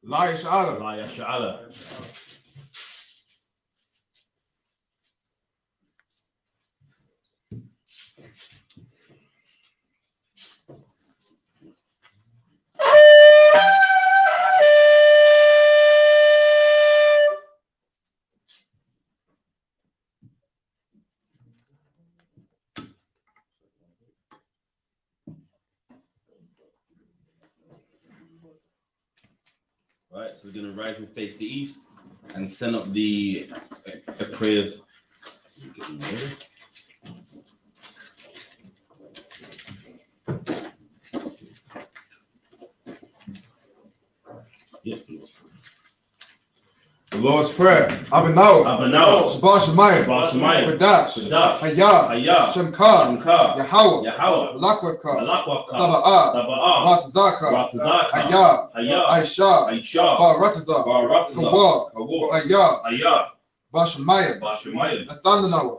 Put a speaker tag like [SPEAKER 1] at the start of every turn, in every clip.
[SPEAKER 1] La yash'ala.
[SPEAKER 2] La yash'ala. Right, so we're going to rise and face the east and send up the prayers. Yeah.
[SPEAKER 1] The Lord's Prayer. Abanaw. Shabbat Shemayim. Kadash. Hayah. Shemkar. Yahweh. Malakwevkar. Taba'ah. Ratazakar. Hayah. Aisha. Baratazar. Kawar. Hayah. Bashamayim. The Thundernower.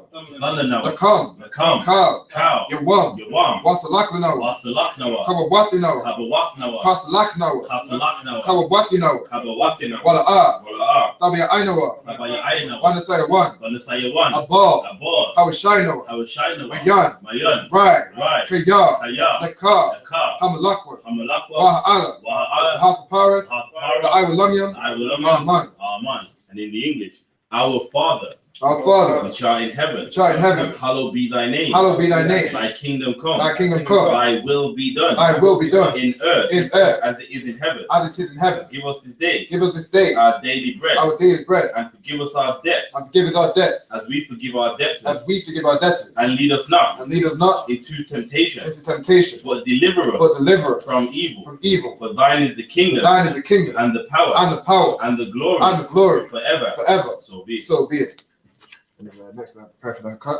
[SPEAKER 1] The Kam. Cow. Yawam. Wasalaknower. Kawawathinower. Kasalaknower. Kawawathinower. Wala'ah. Tabia Ainoa. Wanasaya one. Abal. Hawashino. Mayan. Right. Kaya. The Ka. Hamalakwa. Waha'ala. Hathaparas. The Iwalumium.
[SPEAKER 2] Aman. And in the English, our Father, which art in heaven, hallowed be thy name. Thy kingdom come. Thy will be done. In earth. As it is in heaven. Give us this day. Our daily bread. And forgive us our debts. As we forgive our debtors. And lead us not. Into temptation. But deliver us. From evil. For thine is the kingdom. And the power. And the glory. Forever. So be it.
[SPEAKER 1] Next time, prepare for that cut.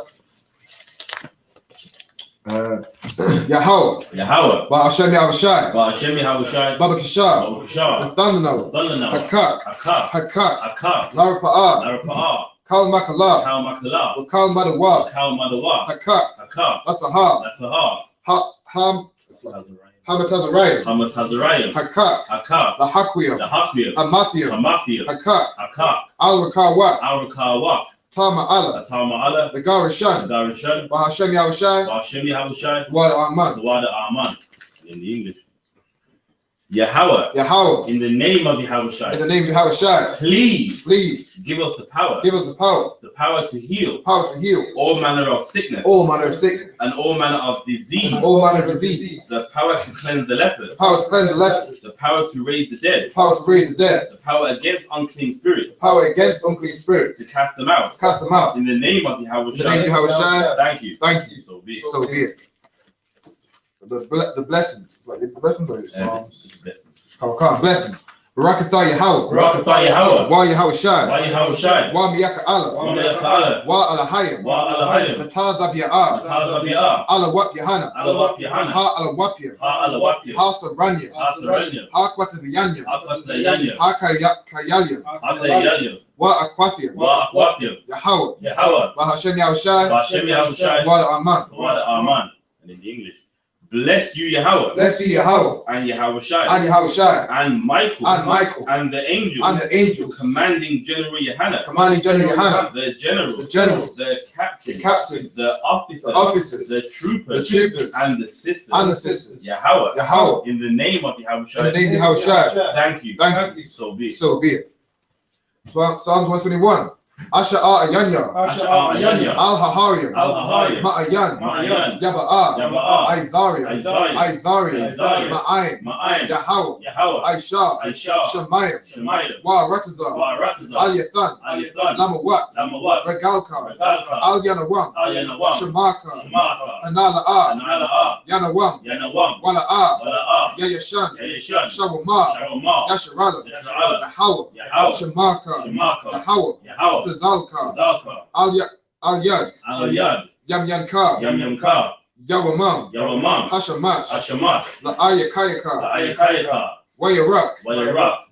[SPEAKER 1] Yahweh. Ba'ashem Yahushai. Baba Kishar. The Thundernower. Hakak. Larapa'ah. Kal Makalah. Kal Madawa. Hakak. Latahar. Hamatazarayim. Hakak. Lahakwiyam. Hamathiyam. Hakak. Al-Rakawat. Tama'ala. The Garishan. Ba'ashem Yahushai. Wada Aman.
[SPEAKER 2] In the English. Yahweh. In the name of Yahushai. Please give us the power. The power to heal. All manner of sickness. And all manner of disease. The power to cleanse the lepers. The power to raise the dead. The power against unclean spirits. To cast them out. In the name of Yahushai. Thank you. So be it.
[SPEAKER 1] The blessings. It's like, it's the blessings or it's Psalms?
[SPEAKER 2] Blessings.
[SPEAKER 1] Blessings. Barakatah Yahweh. Wa Yahushai. Wa Miyaka Allah. Wa Alahayim. Matazab Ya'ah. Alawap Yahana. Ha Alawapia. Ha Saranyam. Ha Kwatazayanyam. Ha Kayalyam. Wa Akwathiam. Yahweh. Wa Hashem Yahushai. Wa Aman.
[SPEAKER 2] And in the English. Bless you, Yahweh. And Yahushai. And Michael. And the angel. Commanding General Yahanna. The general. The captain. The officers. The troopers. And the sisters. Yahweh. In the name of Yahushai. Thank you. So be it.
[SPEAKER 1] Psalms 121. Asha'a Ayanya, Al-Haharium, Ma'ayan, Yaba'a, Izarium, Ma'ayin, Yahawah, Aisha, Shemayim, Wa Ratazah, Al-Yathan, Lamawat, Regalka, Al-Yanawam, Shemaka, Anala'a, Yanawam, Wala'a, Yayashan, Shawama, Yasharala, Yahawah, Shemaka, Yahawah, Tazalka, Al-Yad, Yamyanka, Yawamam, Hashamash, La'ayakayaka, Wayarak,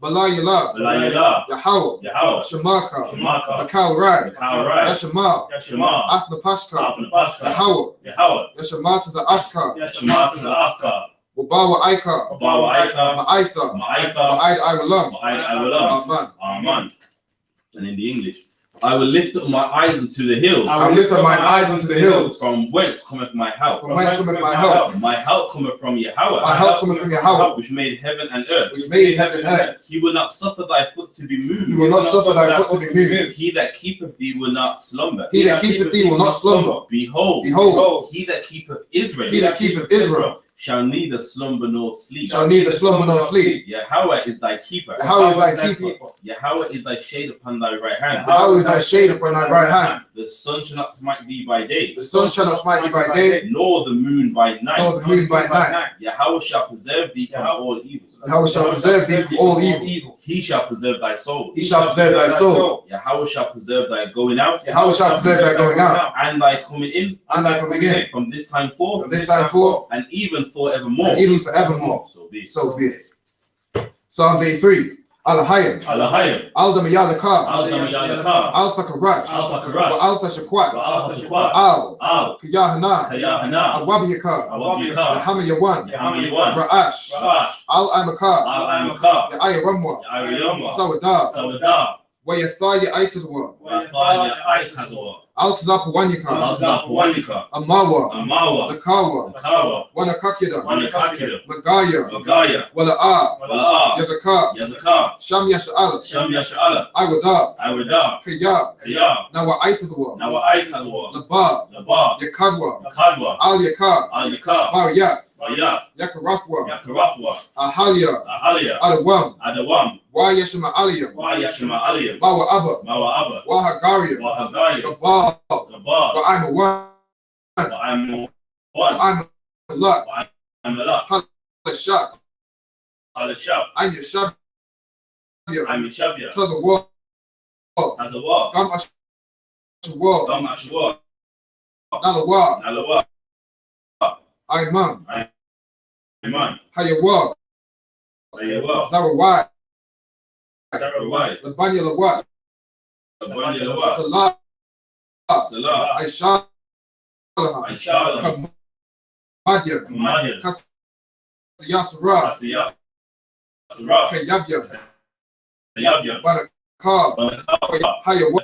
[SPEAKER 1] Balayala, Yahawah, Shemaka, Bakal Rai, Yashamal, Athnapashka, Yahawah, Yashamata Afka, Wabawa Aika, Ma'aitha, Ma'aid Iwalam,
[SPEAKER 2] Amen. And in the English, I will lift up my eyes unto the hills. From whence cometh my help? My help cometh from Yahawah. Which made heaven and earth. He will not suffer thy foot to be moved. He that keepeth thee will not slumber. Behold, he that keepeth Israel. Shall neither slumber nor sleep. Yahawah is thy keeper. Yahawah is thy shade upon thy right hand. The sun shall not smite thee by day. Nor the moon by night. Yahawah shall preserve thee from all evil. He shall preserve thy soul. Yahawah shall preserve thy going out. And thy coming in. From this time forth. And even forevermore. So be it.
[SPEAKER 1] Psalm 83. Al-Hayim, Al-Damayalaka, Al-Fakarash, Al-Fashakwat, Al-Kiyahana, Al-Wabiyaka, Yahamayawan, Ra'ash, Al-Amakar, Ayaramwa, Sawadar, Wayatha Aitazwa, Altazapawanyaka, Amawa, Nakawa, Wanakakida, Magaya, Wala'a, Yazaka, Sham Yasha'ala, Iwadar, Kaya, Nawa Aitazwa, Labab, Yakadwa, Al Yakar, Bariyaf, Yakarathwa, Ahalia, Adawam, Wayashima Aliyam, Bawa Abba, Wahagariam, Gabal, I'm a lot. Halashab, I'm your Shabia, Taz a wall, Gam Ashwar, Nalawa, Imam, Hayawa, Zarawai, Labanya Lawat, Salah, Aisha, Kamadya, Kasiyasura, Kayabya, Banakar, Hayawa,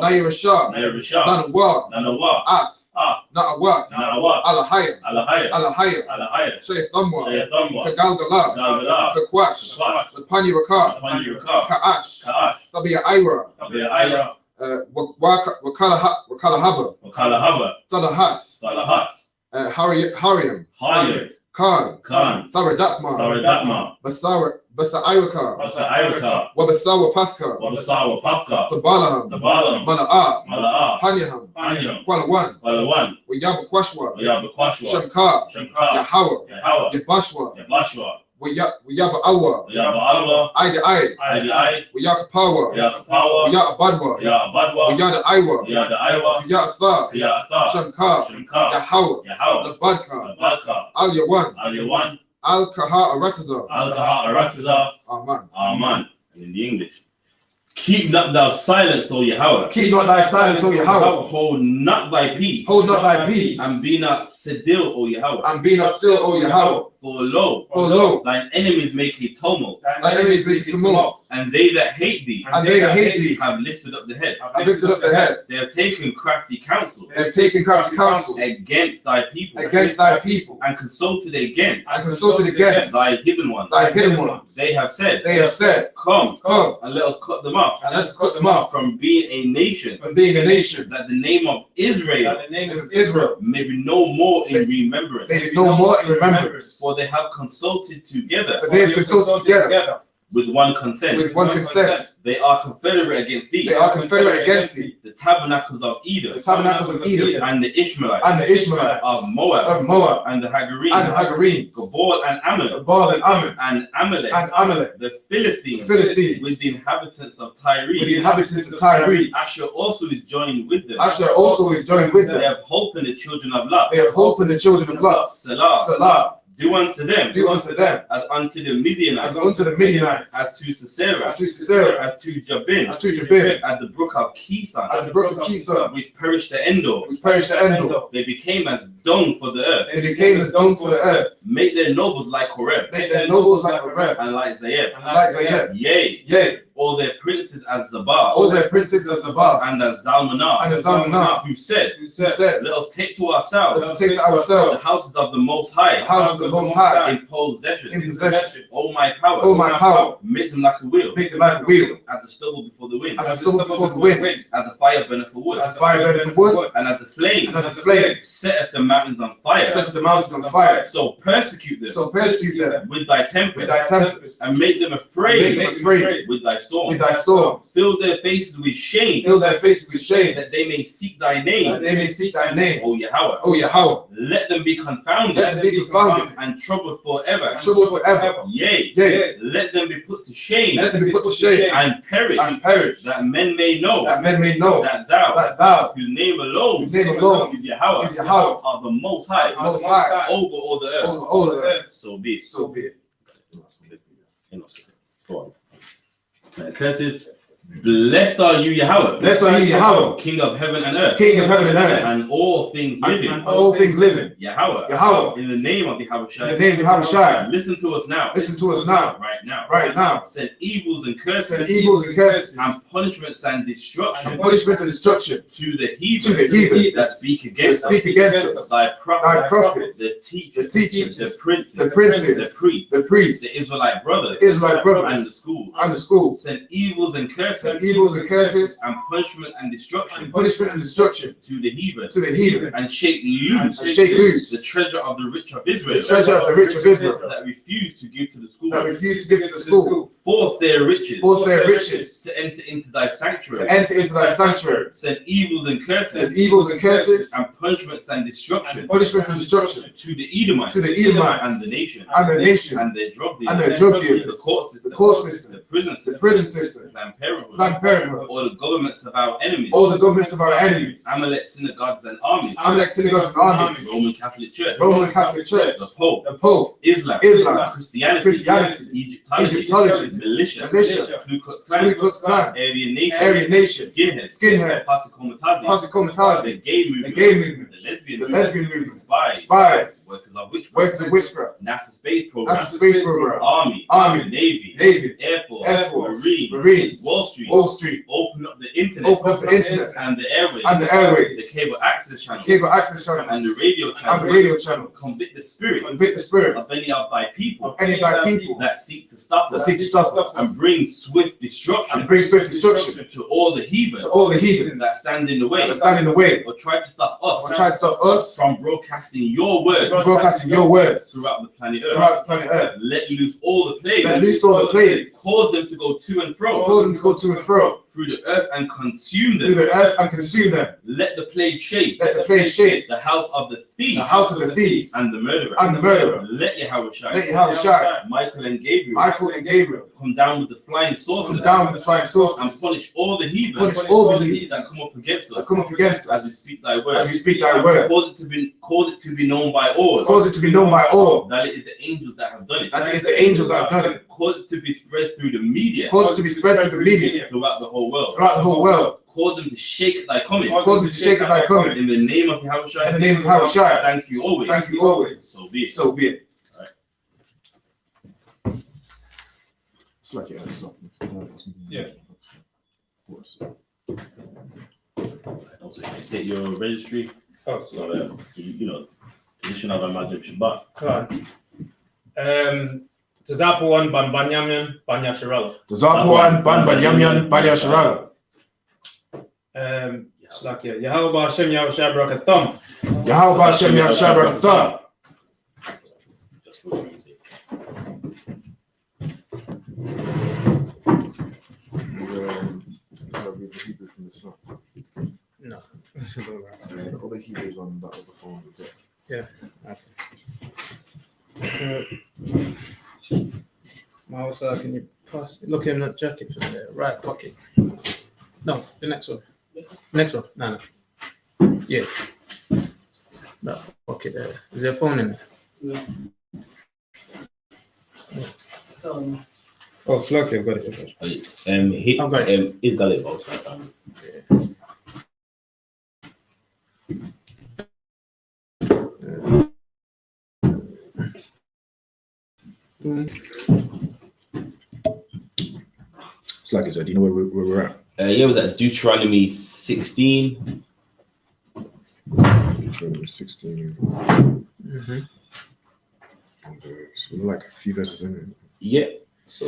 [SPEAKER 1] Naira Shah, Nanawa, Na'awat, Alahaya, Shaythamwa, Kagalgala, Kakwash, Lapanyurakar, Ka'ash, Tabia Ira, Wakalahaba, Talahat, Hariam, Khan, Tharadakma, Basa'iraka, Wabasawa Pathka, Tabalaham, Mala'a, Panyaham, Kwalawan, Wayabakwashwa, Shamkar, Yahawah, Yabashwa, Wayaba Awa, Aidi, Wayakapawa, Wayabadwa, Wayada Iwa, Wayatha, Shamkar, Yahawah, Labadka, Al Yawan, Al-Kaha Arataza.
[SPEAKER 2] Amen. In the English. Keep not thou silence, O Yahawah. Hold not thy peace. And be not still, O Yahawah. For lo, thine enemies make a tumult, and they that hate thee, have lifted up the head. They have taken crafty counsel, against thy people, and consulted against thy hidden ones. They have said, Come, and let us cut them off, from being a nation, that the name of Israel may be no more in remembrance. For they have consulted together with one consent. They are confederate against thee. The tabernacles of Edom, and the Ishmaelites, of Moab, and the Hagarene, Gabal and Ammon, and Amalek, the Philistines, with the inhabitants of Tyre. Asher also is joined with them. They have hope in the children of Lot. Selah. Do unto them as unto the Midianites, as to Sisera, as to Jabin, at the brook of Kison, which perished the Endor. They became as dung for the earth. Make their nobles like Horeb, and like Zayeb. Yea, all their princes as Zabah, and as Zalmanah, who said, let us take to ourselves the houses of the Most High, in possession. O my power, make them like a wheel, as the stubble before the wind, as the fire burneth for wood, and as the flame setteth the mountains on fire. So persecute them with thy tempest, and make them afraid with thy storm. Fill their faces with shame, that they may seek thy name. O Yahweh, let them be confounded, and troubled forever. Yea, let them be put to shame, and perish, that men may know that thou, whose name alone is Yahweh, are the Most High, over all the earth. So be it. Curses. Blessed are you, Yahweh, King of heaven and earth, and all things living. Yahweh, in the name of Yahweh, listen to us now, right now. Send evils and curses, and punishments and destruction, to the heathen that speak against us. Thy prophets, the teachers, the princes, the priests, the Israelite brothers, and the school. Send evils and curses, and punishment and destruction, to the heathen, and shake loose the treasure of the rich of Israel, that refuse to give to the school. Force their riches to enter into thy sanctuary. Send evils and curses, and punishments and destruction, to the Edomites, and the nation, and their drug dealers, the court system, the prison system, Planned Parenthood, all the governments of our enemies, Amalek synagogues and armies, Roman Catholic Church, the Pope, Islam, Christianity, Egyptology, militia, Ku Klux Klan, Aryan Nation, skinheads, Pasikomatazzi, the gay movement, the lesbian movement, spies, workers of witchcraft, NASA space program, Army, Navy, Air Force, Marines, Wall Street, open up the internet, and the airways, the cable access channel, and the radio channel, convict the spirit of any of thy people, that seek to stop us, and bring swift destruction, to all the heathen, that stand in the way, or try to stop us, from broadcasting your word, throughout the planet Earth. Let loose all the plagues, cause them to go to and fro, through the earth and consume them. Let the plague shake the house of the thief, and the murderer. Let Yahweh shine. Michael and Gabriel come down with the flying saucers, and punish all the heathen, that come up against us, as we speak thy word. Cause it to be known by all, that it is the angels that have done it. Cause it to be spread through the media, throughout the whole world. Cause them to shake thy coming. In the name of Yahweh Shai. Thank you always. So be it.
[SPEAKER 1] It's like it has something.
[SPEAKER 3] Yeah.
[SPEAKER 1] Of course.
[SPEAKER 2] Also, you state your registry.
[SPEAKER 3] Oh,
[SPEAKER 2] So that position of a Maghrib Shabbat.
[SPEAKER 3] Tazapuan ban Banyamian Banyashirala.
[SPEAKER 1] Tazapuan ban Banyamian Banyashirala.
[SPEAKER 3] Slakia. Yahweh Hashem Yahushua Barakatham.
[SPEAKER 1] Yahweh Hashem Yahushua Barakatham.
[SPEAKER 2] Just for me, say.
[SPEAKER 1] Read the Hebrew from the start.
[SPEAKER 3] No.
[SPEAKER 1] The other Hebrews on that other phone.
[SPEAKER 3] Yeah. Mausa, can you pass? Look in that jacket from the right pocket. No, the next one. Next one. No. Yeah. That pocket there. Is there a phone in there?
[SPEAKER 4] No.
[SPEAKER 3] Oh, it's lucky I've got it.
[SPEAKER 2] I've got it. He's got it also.
[SPEAKER 1] It's like do you know where we're at?
[SPEAKER 2] Yeah, was that Deuteronomy 16?
[SPEAKER 1] Deuteronomy 16.
[SPEAKER 3] Mm-hmm.
[SPEAKER 1] And, so we're like a few verses in it.
[SPEAKER 2] Yeah. So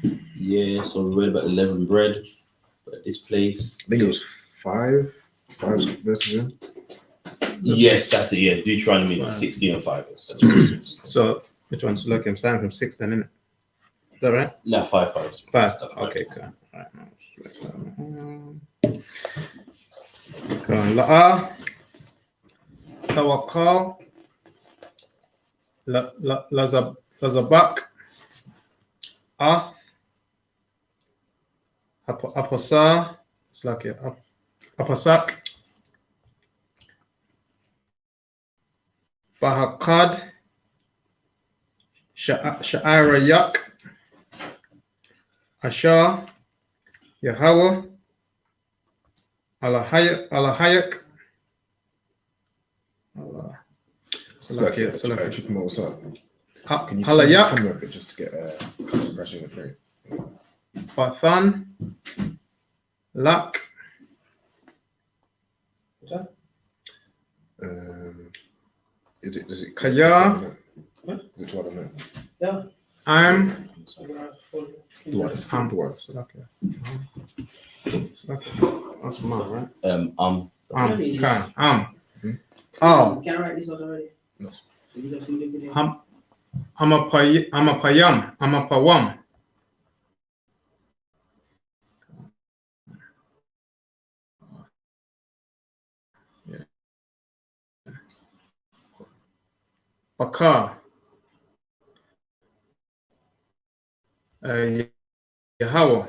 [SPEAKER 2] we read about 11 bread. But this place.
[SPEAKER 1] I think it was five verses in.
[SPEAKER 2] Yes, that's it. Yeah, Deuteronomy 16 and 5.
[SPEAKER 3] So which one's lucky? I'm starting from 6 then, innit? Is that right?
[SPEAKER 2] No, 5.
[SPEAKER 3] 5. Okay, cool. All right. Cool. La'a, Tawakal, Lazabak, Ath, Apasa, it's like Apasak, Bahakad, Sha'irayak, Ashar, Yahweh, Alahayak,
[SPEAKER 1] Check them all up. Can you turn the
[SPEAKER 3] Halayak,
[SPEAKER 1] camera a bit just to get a cut impression of the frame?
[SPEAKER 3] Bathan, Lak,
[SPEAKER 1] Does it
[SPEAKER 3] Kaya,
[SPEAKER 1] is it 12 on that?
[SPEAKER 4] Yeah.
[SPEAKER 3] Am,
[SPEAKER 1] Dwarf.
[SPEAKER 3] That's mine, right?
[SPEAKER 2] Um,
[SPEAKER 3] Oh,
[SPEAKER 4] Can I write this out already?
[SPEAKER 1] No.
[SPEAKER 4] So you just do the video.
[SPEAKER 3] I'm a payam, I'm a pawam. Bakar. Yahweh.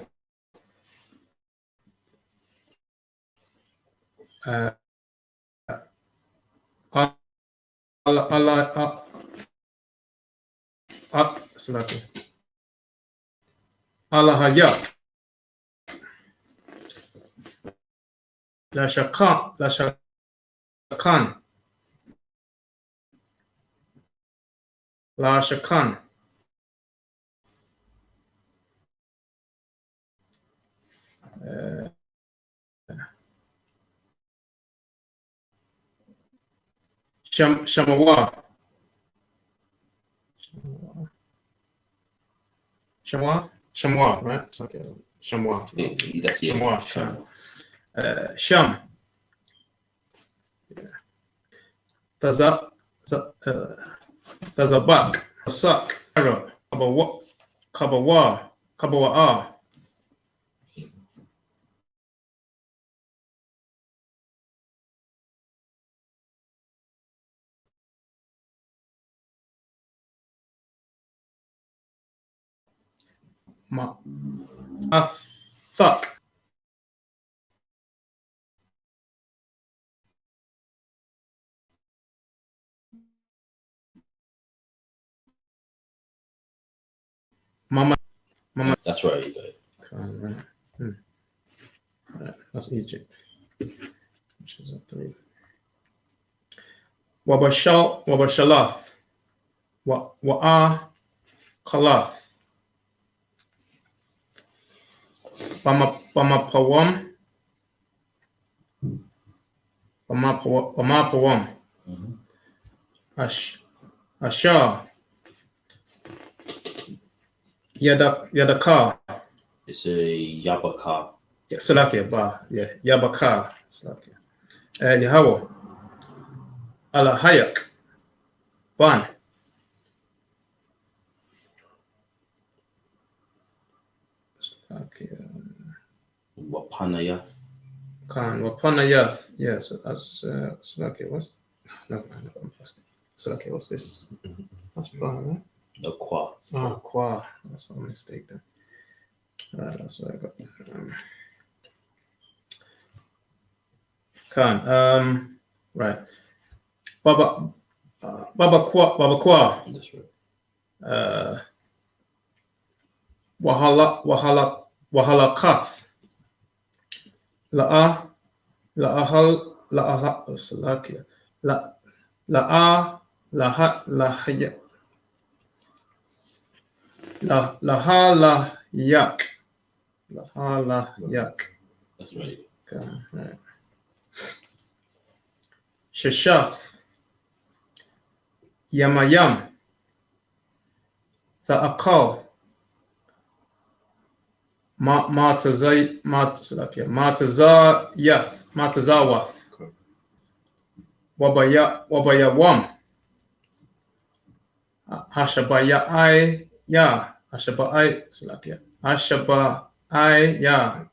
[SPEAKER 3] Allah Hayak. La Shakan. La Shakan. Shamawa, right? Okay, Shamwa.
[SPEAKER 2] that's it.
[SPEAKER 3] Shamwa. Sham. Tazabak. Asak. Arab. Kabawa. Athak. Mama.
[SPEAKER 2] That's right, you got it.
[SPEAKER 3] Right. That's Egypt. Which is a 3. Wabashalath. Wa'a Kalath. Pamapawam. Ashar. Yadaka.
[SPEAKER 2] It's a Yabaka.
[SPEAKER 3] Yeah, Salakia ba. Yeah, Yabaka. Salakia. Yahweh. Ala Hayak. Ban. Salakia.
[SPEAKER 2] Wapanayath.
[SPEAKER 3] Khan. Wapanayath. Yes, that's Salakia. What's no, Salakia, what's this? That's Ban, right?
[SPEAKER 2] The Kwa.
[SPEAKER 3] Kwa. That's a mistake there. That's what I got. Khan. Right. Baba Kwa.
[SPEAKER 2] That's right.
[SPEAKER 3] Wahala Kath. La'a Salakia. La'a Lahaya. Lahala Yak. Lahala Yak.
[SPEAKER 2] That's right.
[SPEAKER 3] Okay, right. Sheshath. Yamayam. Tha'akal. Matazawath. Wabayawam. Hashabayai ya. Hashabai Salakia. Hashabai ya.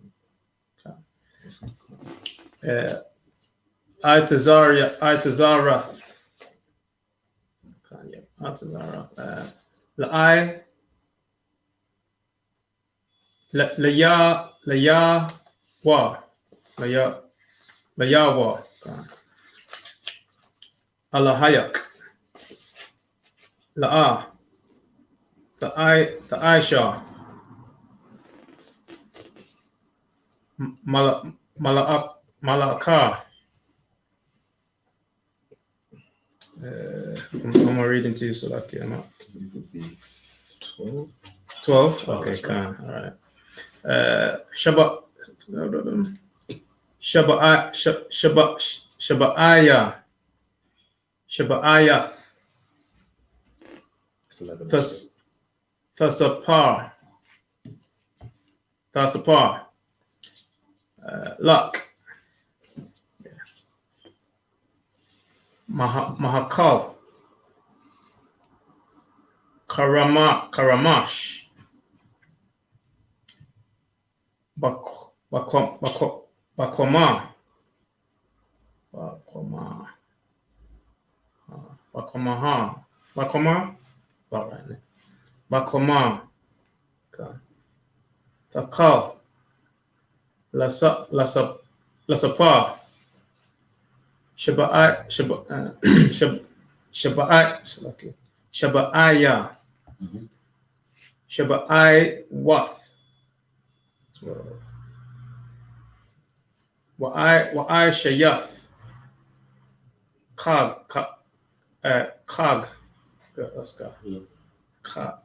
[SPEAKER 3] Itazarath. La'ai. Laya wa. Alahayak. La'a. The Aisha. Malaka. I'm reading to you, so lucky I'm not. 12? Okay, come. All right. Shaba'ayath. Thasapar. Luck. Mahakal. Karamash. Bakoma. Bakoma. Takal. Lasapa. Shaba'aya. Shaba'ai wath. Wa'ai shayath. Kag. Let's go. Kag.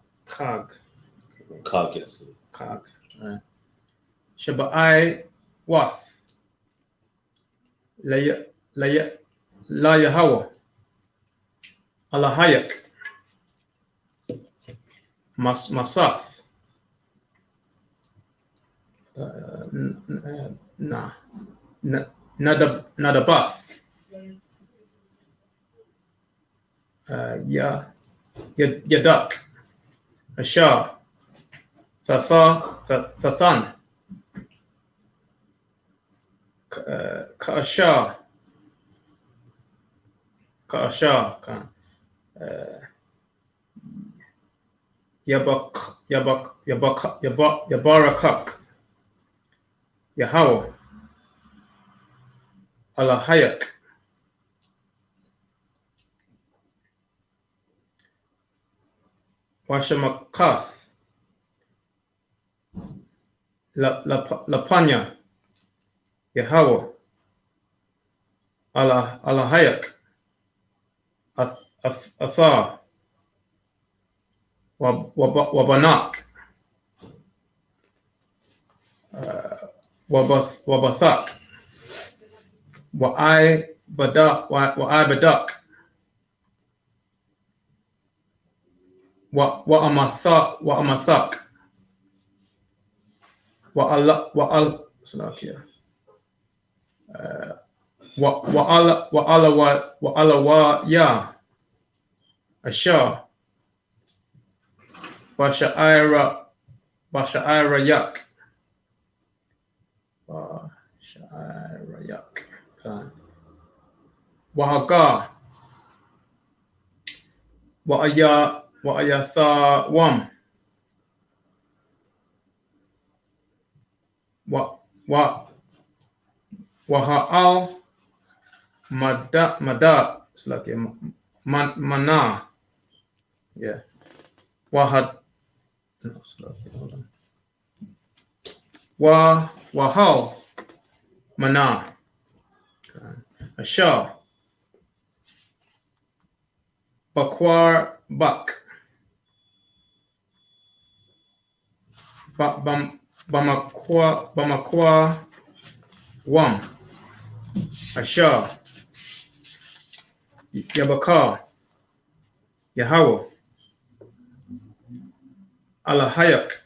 [SPEAKER 2] Yes.
[SPEAKER 3] Kag. Right. Shaba'ai wath. La Yahawa. Alahayak. Masath. Nadabath. Yadak. Ashar. Thathan. Ka'ashar. Yabarakak. Yahweh. Alahayak. Washemakath. Lapanya. Yahweh. Alahayak. Athar. Wabanak. Wabathak. Wa'ai badak. Wa'amathak. Salakia. Wa'alawa ya. Ashar. Basha'ira yak. Basha'ira yak. Wahaga. Wa'ayatha wam. Waha'al mada. It's like a mana. Yeah. Wahad. No, it's like, hold on. Wahal mana. Ashar. Bakwar bak. Bamakwa wam. Ashar. Yabakar. Yahweh. Alahayak.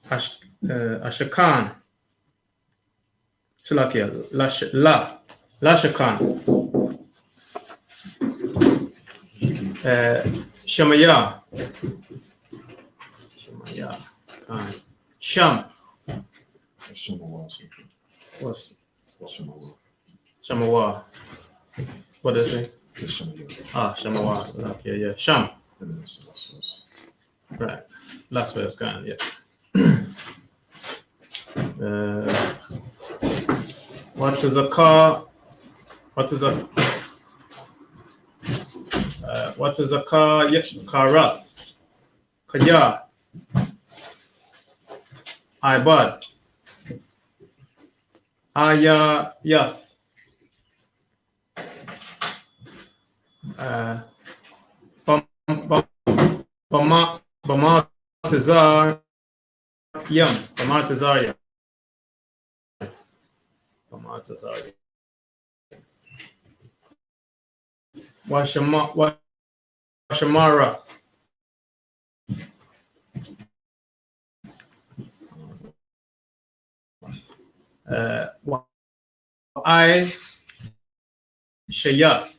[SPEAKER 3] Ashakan. Salakia. Lashakan. Shemaya. Sham. What's Shamawa? What does it say? Shamawa. Okay, yeah. Sham. Right. Last verse, kind yeah. What is a car? What is a car? Yes, Karath. Kaya. Ibad. Aya Yath. Bamatazar Yam. Bamatazar Yam. Bamatazar Yam. Washamara. I Shayath.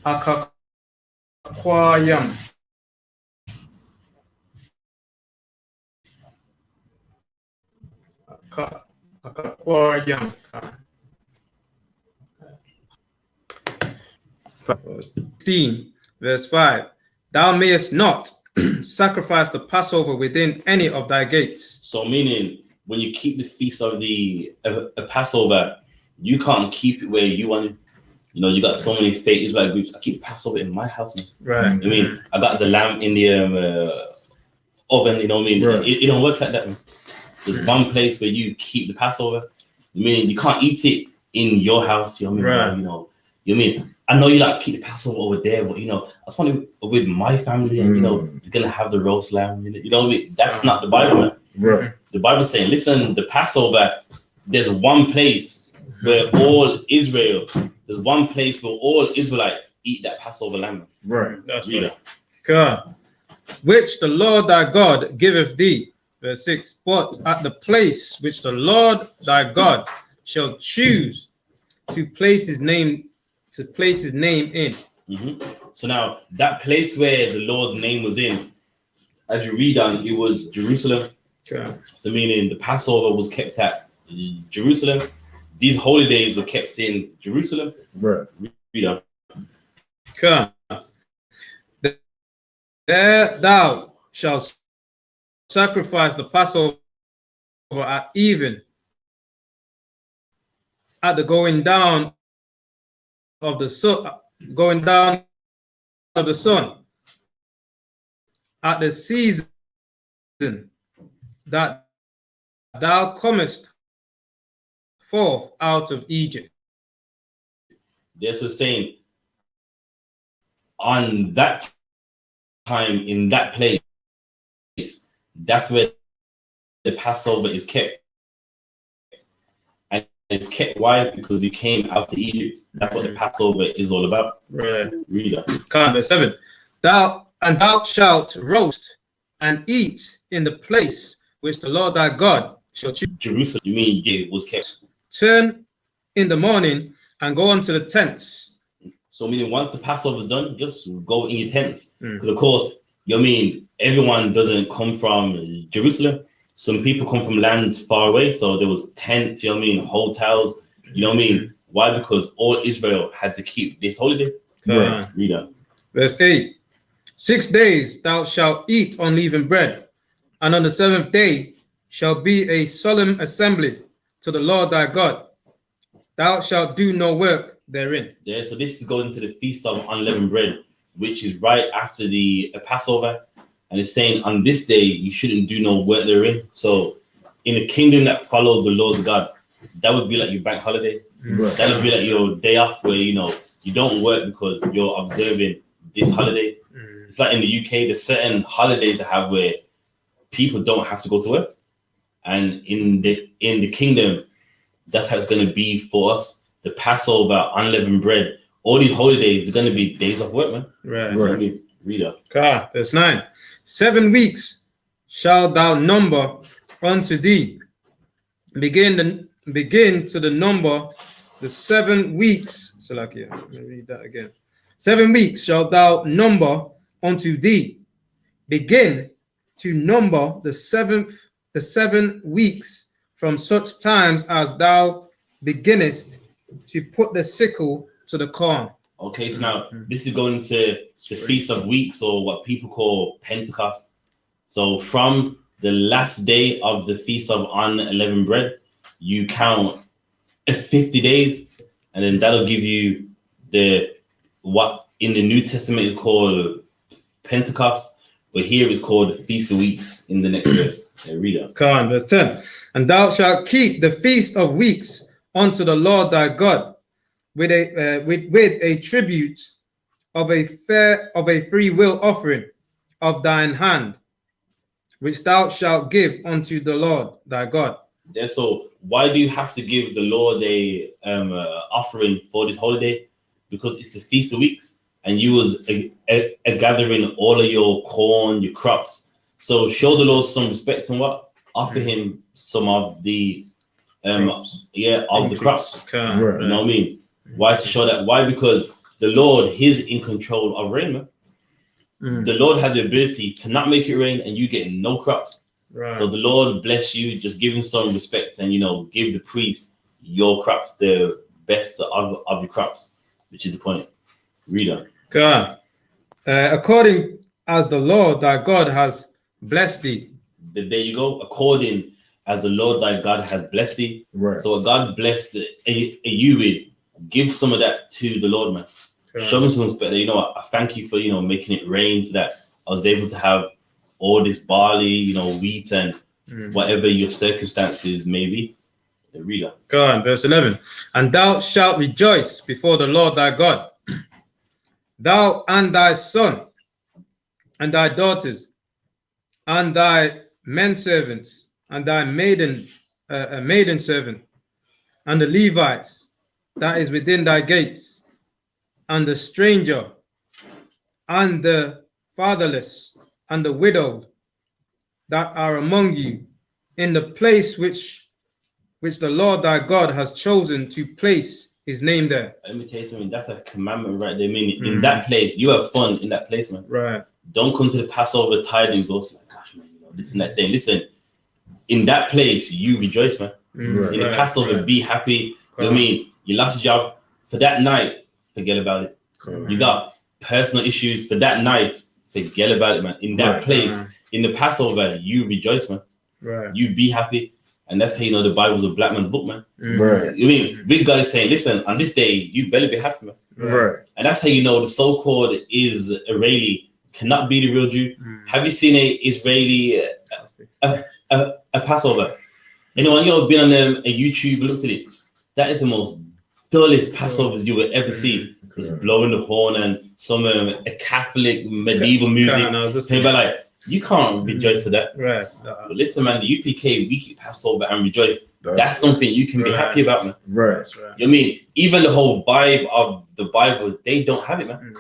[SPEAKER 3] Akakwayam. Akakwayam. 16, verse 5. Thou mayest not sacrifice the Passover within any of thy gates.
[SPEAKER 2] So meaning, when you keep the feast of the Passover, you can't keep it where you want it. You know, you got so many fake Israelite groups. I keep Passover in my house, man.
[SPEAKER 3] Right.
[SPEAKER 2] I mean, I got the lamb in the oven. You know what I mean? Right. It don't work like that, man. There's one place where you keep the Passover. Meaning, you can't eat it in your house. You know what I mean? Right. You know what I mean? I know you like keep the Passover over there, but you know, I just want to with my family, and you know, you're gonna have the roast lamb. You know what I mean? That's not the Bible, man.
[SPEAKER 1] Right.
[SPEAKER 2] The Bible's saying, listen, the Passover, there's one place where all Israel, there's one place where all Israelites eat that Passover lamb.
[SPEAKER 1] Right.
[SPEAKER 3] That's right. God, which the Lord thy God giveth thee. Verse 6. But at the place which the Lord thy God shall choose to place his name in.
[SPEAKER 2] Mm-hmm. So now that place where the Lord's name was in, as you read on, it was Jerusalem.
[SPEAKER 3] Okay.
[SPEAKER 2] So meaning the Passover was kept at Jerusalem. These holy days were kept in Jerusalem.
[SPEAKER 1] Right.
[SPEAKER 2] Read on.
[SPEAKER 3] Okay. There thou shalt sacrifice the Passover at even, at the going down of the sun, at the season that thou comest forth out of Egypt.
[SPEAKER 2] They're so saying on that time in that place, that's where the Passover is kept. And it's kept why? Because we came out to Egypt. That's what the Passover is all about.
[SPEAKER 3] Right.
[SPEAKER 2] Read that.
[SPEAKER 3] Verse 7. Thou shalt roast and eat in the place which the Lord thy God shall choose.
[SPEAKER 2] Jerusalem, you mean it was kept?
[SPEAKER 3] Turn in the morning and go unto the tents.
[SPEAKER 2] So meaning once the Passover is done, just go in your tents. Because of course, everyone doesn't come from Jerusalem. Some people come from lands far away. So there was tents, hotels, Why? Because all Israel had to keep this holiday. Read that.
[SPEAKER 3] Verse 8. 6 days thou shalt eat unleavened bread, and on the 7th day shall be a solemn assembly to the Lord thy God. Thou shalt do no work therein.
[SPEAKER 2] Yeah, so this is going to the Feast of Unleavened Bread, which is right after the Passover. And it's saying on this day, you shouldn't do no work therein. So in a kingdom that follows the laws of God, that would be like your bank holiday. That would be like your day off where, you don't work because you're observing this holiday. It's like in the UK, there's certain holidays that have where people don't have to go to work. And in the kingdom, that's how it's going to be for us. The Passover, unleavened bread, all these holidays, they're going to be days of work, man.
[SPEAKER 3] Right.
[SPEAKER 2] Read up.
[SPEAKER 3] Verse 9. 7 weeks shalt thou number unto thee. Begin to the number the 7 weeks. So let me read that again. 7 weeks shalt thou number unto thee. Begin to number the 7 weeks from such times as thou beginnest to put the sickle to the corn.
[SPEAKER 2] Okay, so now this is going to the Feast of Weeks, or what people call Pentecost. So from the last day of the Feast of Unleavened Bread, you count 50 days, and then that'll give you what in the New Testament is called Pentecost, but here it's called the Feast of Weeks in the next verse. Read it.
[SPEAKER 3] Verse 10. And thou shalt keep the Feast of Weeks unto the Lord thy God with a tribute of a free will offering of thine hand, which thou shalt give unto the Lord thy God.
[SPEAKER 2] Yeah, so why do you have to give the Lord a offering for this holiday? Because it's the Feast of Weeks, and you was gathering all of your corn, your crops. So show the Lord some respect and what? Offer him some of the the crops. You know what I mean? Why to show that? Why? Because the Lord, He's in control of rain, man. The Lord has the ability to not make it rain and you get no crops. So the Lord bless you, just give him some respect and give the priest your crops, the best of your crops, which is the point. Read on.
[SPEAKER 3] According as the Lord thy God has blessed thee.
[SPEAKER 2] There you go. According as the Lord thy God has blessed thee. So God blessed you with, give some of that to the Lord, man. Show me some respect. I thank you for making it rain so that I was able to have all this barley, wheat, and whatever your circumstances may be. Read on.
[SPEAKER 3] Go on, verse 11. And thou shalt rejoice before the Lord thy God, thou and thy son, and thy daughters, and thy men servants, and thy maiden servant, and the Levites that is within thy gates, and the stranger, and the fatherless, and the widowed that are among you, in the place which the Lord thy God has chosen to place his name there.
[SPEAKER 2] Let me tell you something, that's a commandment right there. Meaning in that place, you have fun in that place, man.
[SPEAKER 3] Right.
[SPEAKER 2] Don't come to the Passover tidings also like, gosh, man, this and that, saying, listen, in that place, you rejoice, man. In the Passover, be happy. I mean, you lost your job for that night, forget about it. You got personal issues for that night, forget about it, man. In that place, in the Passover, you rejoice, man. You be happy. And that's how you know the Bible's a black man's book, man. I mean, big God is saying, listen, on this day, you better be happy, man. And that's how you know the so-called Israeli cannot be the real Jew. Have you seen a Israeli a Passover? Anyone been on a YouTube, looked at it? That is the most dullest Passovers you will ever see. It's blowing the horn and some a Catholic medieval music. You can't rejoice to that.
[SPEAKER 3] Right.
[SPEAKER 2] But listen, man, the UPK, we keep Passover and rejoice. That's something you can be happy about, man.
[SPEAKER 1] Right.
[SPEAKER 3] That's right.
[SPEAKER 2] You know what I mean? Even the whole vibe of the Bible, they don't have it, man.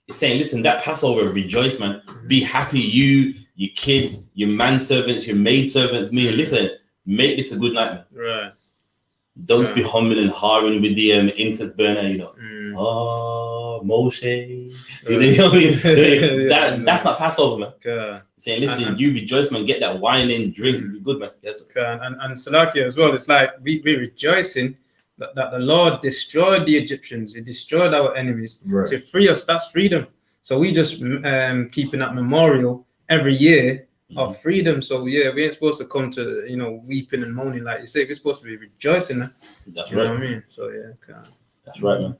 [SPEAKER 2] It's saying, listen, that Passover, rejoice, man. Be happy, you, your kids, your manservants, your maidservants, me. Listen, make this a good night, man.
[SPEAKER 3] Right.
[SPEAKER 2] Don't be humming and harring with the incense burner, you know. Oh, Moshe. You know what I mean? That's not Passover, man.
[SPEAKER 3] Okay.
[SPEAKER 2] Saying, listen, you rejoice, man. Get that wine in, drink, be good, man. That's
[SPEAKER 3] okay. And Salakia as well. It's like we're rejoicing that the Lord destroyed the Egyptians. He destroyed our enemies to free us. That's freedom. So we just keeping that memorial every year of freedom. So yeah, we ain't supposed to come to weeping and moaning like you say. We're supposed to be rejoicing.
[SPEAKER 2] That's
[SPEAKER 3] you
[SPEAKER 2] right.
[SPEAKER 3] know what I mean? So yeah, okay.
[SPEAKER 2] That's right, man.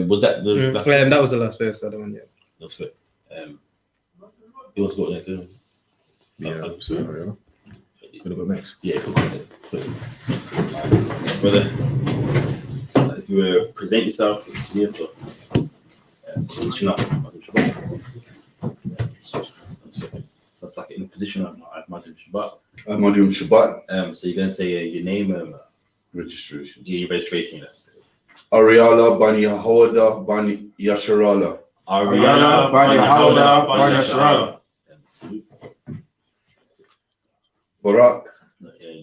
[SPEAKER 2] Was that the last
[SPEAKER 3] that was the last verse. The other one, yeah.
[SPEAKER 2] That's it. It was good there too.
[SPEAKER 1] Yeah, absolutely. Gonna go next.
[SPEAKER 2] Yeah, brother. If you present yourself, yeah, so position up. So it's like in the position of Ahmad Shabbat.
[SPEAKER 5] Ahmad Shabbat.
[SPEAKER 2] So you're gonna say your name,
[SPEAKER 5] registration.
[SPEAKER 2] Yeah, your registration. That's
[SPEAKER 5] Ariala Bani Hawada Bani Yasharala.
[SPEAKER 2] Ariana Bani Hawada Bani Yasharala.
[SPEAKER 5] Barak.
[SPEAKER 2] Yeah,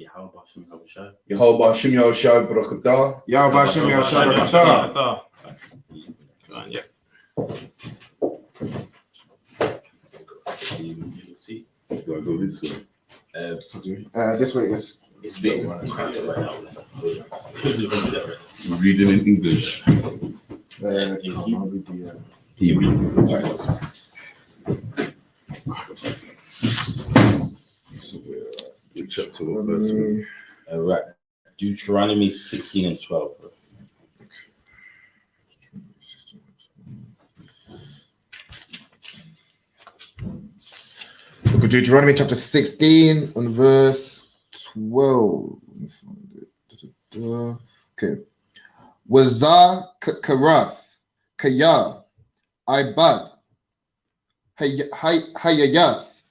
[SPEAKER 5] Yahweh Hashem Yahushua Barakatah.
[SPEAKER 1] Yahweh Hashem Yahushua Barakatah.
[SPEAKER 3] Yeah.
[SPEAKER 2] You'll see.
[SPEAKER 5] Do I go this way?
[SPEAKER 1] This way is.
[SPEAKER 2] It's big. Right now.
[SPEAKER 5] We're reading in English. Which chapter? What verse?
[SPEAKER 2] Right. Deuteronomy 16 and 12.
[SPEAKER 1] Book of Deuteronomy chapter 16 and verse 12. Okay. Wazah Karath Kaya Ibad Hayayath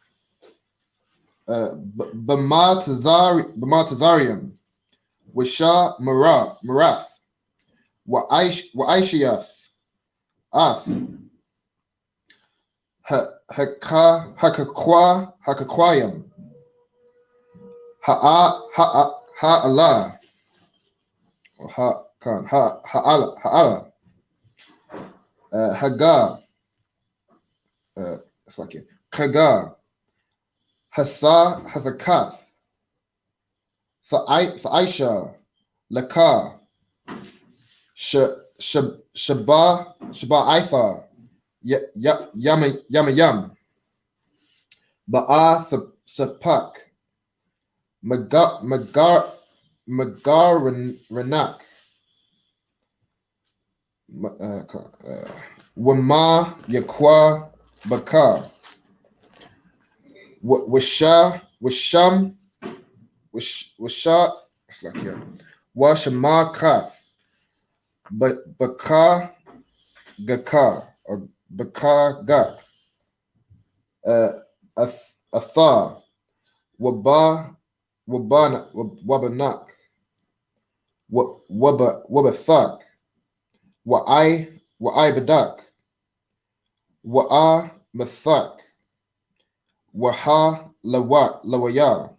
[SPEAKER 1] Bamatazarium Washa Marath Waishiath Ath Hakakwayam Ha'ala Ha'ala Hagar it's like it Kagar Hazakath Aisha Lakar Shaba Aithar Yamayam Ba'a Sapak Magaranak Wama Yakwa Bakar Washam it's like yeah Washama Kath but Bakar Gakar or Bakar Gak Athar Wabanak Wabathak Wa'ai Badak Wa'a Mathak Waha Lawaya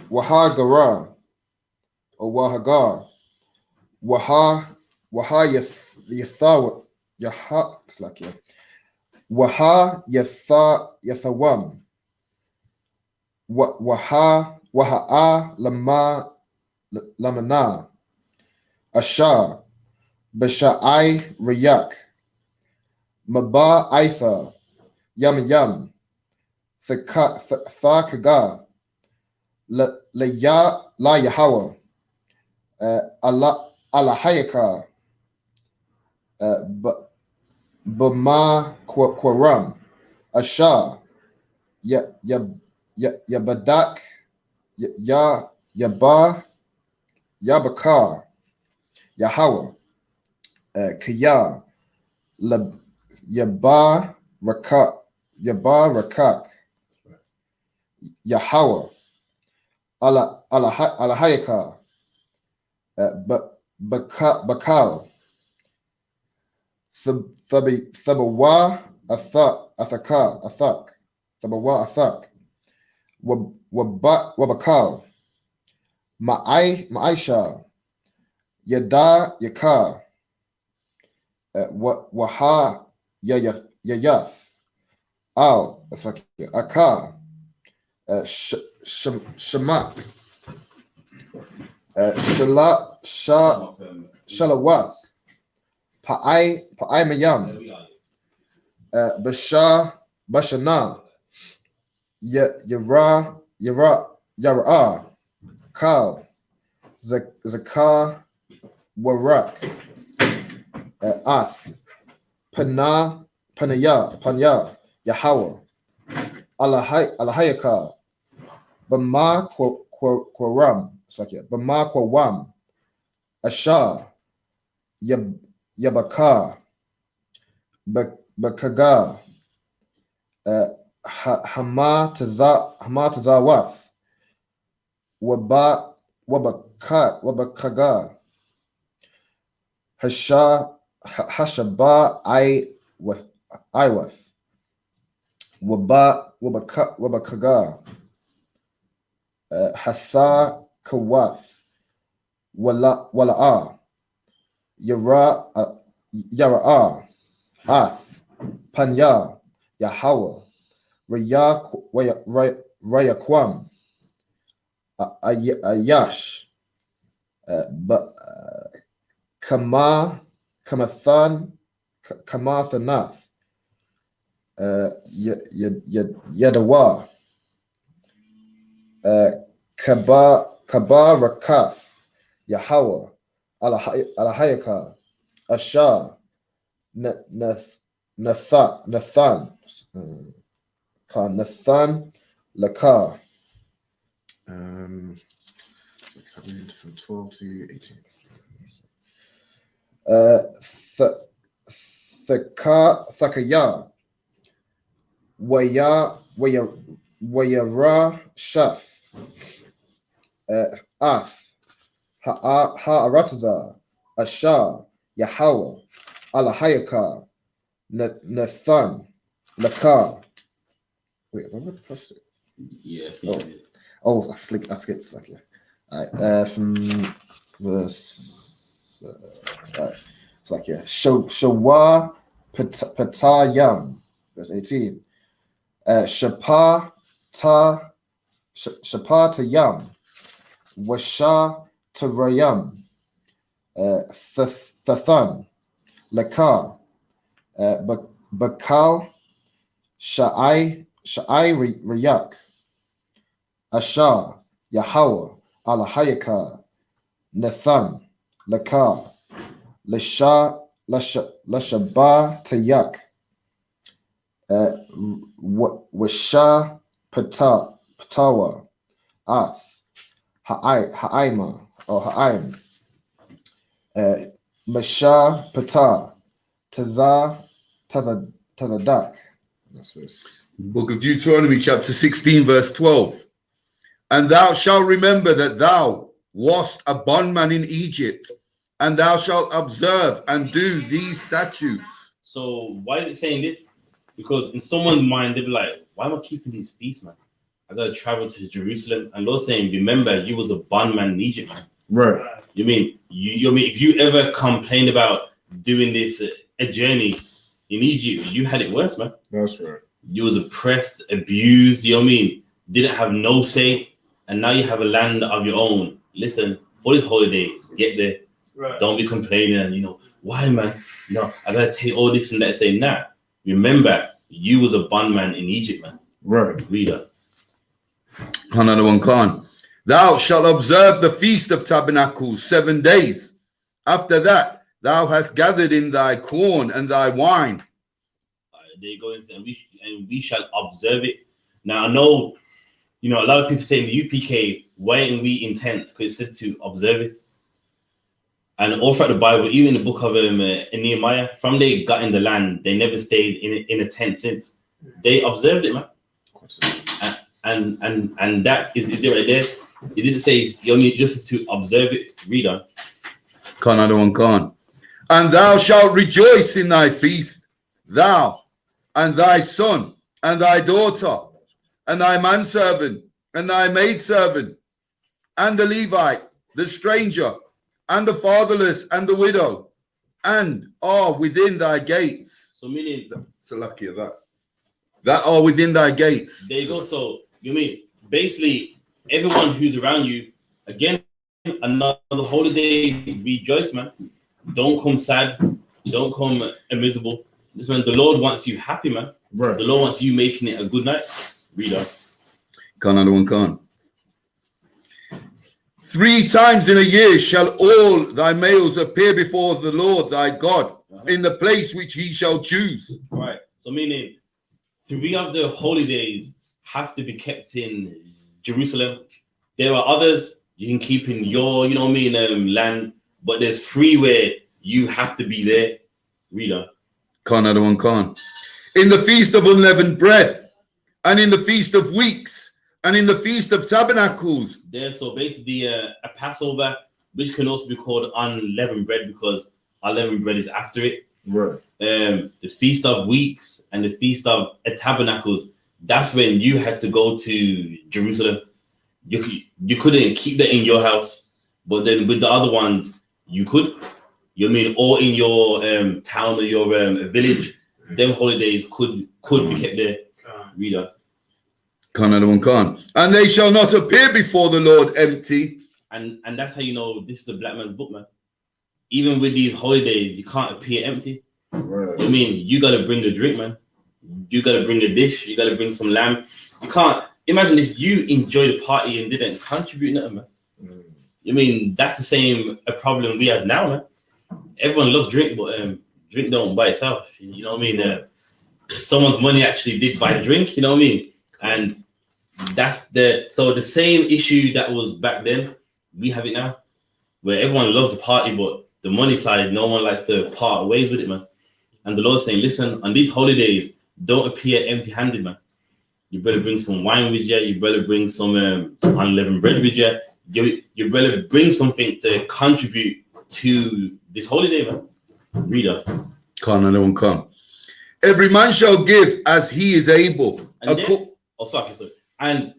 [SPEAKER 1] Waha Gara or Wahagar Waha Yathawa Yaha it's like yeah Waha Yathawam Waha'a Lamana Ashar Basha'ai Rayak Maba Aitha Yam Thakaga La Yahawa Alahayaka Bama Kwaram Ashar Yabadak Yaba Yabakar, Yahweh, Kiyah, Yabar Rakak, Yahweh, Alahayakar, Bakal, Thabawa, Athak, Thabawa, Athak, Wabakal, Ma'aisha, Yada, Yakar, Waha, Yayath, Al, that's like Akar, Shamak, Shalawath, Pa'ai Mayam, Bashana, Yara, Kal, Zakar, Warak, Ath, Panya, Yahweh, Alahayakar, Bama Quoram, it's like it, Bama Quawam, Ashar, Yabakar, Bakagar, Hamatazawath, Wabakagar, Hashaba Iwath, Wabakagar, Hasa Kawath, Wala'ah, Yara'ah, Ath, Panya, Yahweh, Rayakwam, Ayash, Kamathanath, Yadawa, Kabarakath, Yahweh, Alahayakar, Ashar, Nathan, Lakar. From 12 to 18. Thakaya, Wayara Shaf, Ath, Ha'arataza, Ashar, Yahweh, Alahayakar, Nathan, Lakar. Wait, have I read the first?
[SPEAKER 2] Yeah.
[SPEAKER 1] Oh, I skipped like yeah. Alright, from verse it's like yeah. Shawa Patayam, verse 18. Shapatayam, Washa Tarayam, Thathan, Lakar, Bakal, Sha'ai Rayak, Ashar, Yahweh, Alahayakar, Nathan, Lakar, Lashaba Tayak, Washa Patawa, Ath, Ha'aima, or Ha'aim, Masha Pata, Tazadak. That's verse.
[SPEAKER 5] Book of Deuteronomy, chapter 16, verse 12. And thou shalt remember that thou wast a bondman in Egypt, and thou shalt observe and do these statutes.
[SPEAKER 2] So why is it saying this? Because in someone's mind, they'll be like, why am I keeping these feasts, man? I gotta travel to Jerusalem. And Lord's saying, remember, you was a bondman in Egypt, man.
[SPEAKER 1] Right.
[SPEAKER 2] You mean if you ever complained about doing this a journey in Egypt, you had it worse, man.
[SPEAKER 1] That's right.
[SPEAKER 2] You was oppressed, abused, you know what I mean? Didn't have no say, and now you have a land of your own. Listen, for these holidays, get there.
[SPEAKER 4] Right.
[SPEAKER 2] Don't be complaining, why, man? I gotta take all this and that. Say, nah. Remember, you was a bondman in Egypt, man.
[SPEAKER 1] Right.
[SPEAKER 2] Read that.
[SPEAKER 5] Another one, Khan. Thou shalt observe the Feast of Tabernacles 7 days. After that, thou hast gathered in thy corn and thy wine.
[SPEAKER 2] There you go, and we shall observe it. Now, I know, a lot of people say in the UPK, why ain't we in tents? Because it said to observe it. And all throughout the Bible, even in the book of Nehemiah, from they got in the land, they never stayed in a tent since. They observed it, man. And that is it right there. It didn't say you only just to observe it. Read on.
[SPEAKER 5] Another one, Khan. And thou shalt rejoice in thy feast, thou and thy son and thy daughter and thy manservant and thy maidservant and the Levite, the stranger and the fatherless and the widow, and are within thy gates.
[SPEAKER 2] So meaning,
[SPEAKER 5] so lucky of that are within thy gates.
[SPEAKER 2] There you go. So you mean basically everyone who's around you, again, another holiday, rejoice, man. Don't come sad, don't come miserable. This man, the Lord wants you happy, man. Right. The Lord wants you making it a good night. Read on.
[SPEAKER 5] Another one, Khan. 3 times in a year shall all thy males appear before the Lord thy God in the place which he shall choose.
[SPEAKER 2] Right. So meaning 3 of the holy days have to be kept in Jerusalem. There are others you can keep in your, land, but there's 3 where you have to be there. Read on.
[SPEAKER 5] Another one, Khan. In the feast of unleavened bread, and in the feast of weeks, and in the feast of tabernacles.
[SPEAKER 2] There, so basically a Passover, which can also be called unleavened bread because unleavened bread is after it.
[SPEAKER 1] Right.
[SPEAKER 2] The feast of weeks and the feast of tabernacles. That's when you had to go to Jerusalem. You couldn't keep that in your house, but then with the other ones, you could. Or in your town or your village, them holidays could be kept there. Reader.
[SPEAKER 5] Another one, Khan. And they shall not appear before the Lord empty.
[SPEAKER 2] And that's how you know this is a black man's book, man. Even with these holidays, you can't appear empty. Right. You got to bring a drink, man. You got to bring a dish. You got to bring some lamb. You can't imagine this. You enjoy the party and didn't contribute nothing, man. That's the same a problem we have now, man. Everyone loves drink, but drink don't buy itself. You know what I mean? Someone's money actually did buy the drink. You know what I mean? And that's the same issue that was back then. We have it now, where everyone loves the party, but the money side, no one likes to part ways with it, man. And the Lord's saying, listen, on these holidays, don't appear empty-handed, man. You better bring some wine with you. You better bring some unleavened bread with you. You better bring something to contribute to this holiday, man. Reader.
[SPEAKER 5] Another one, come. Every man shall give as he is able.
[SPEAKER 2] Sorry. And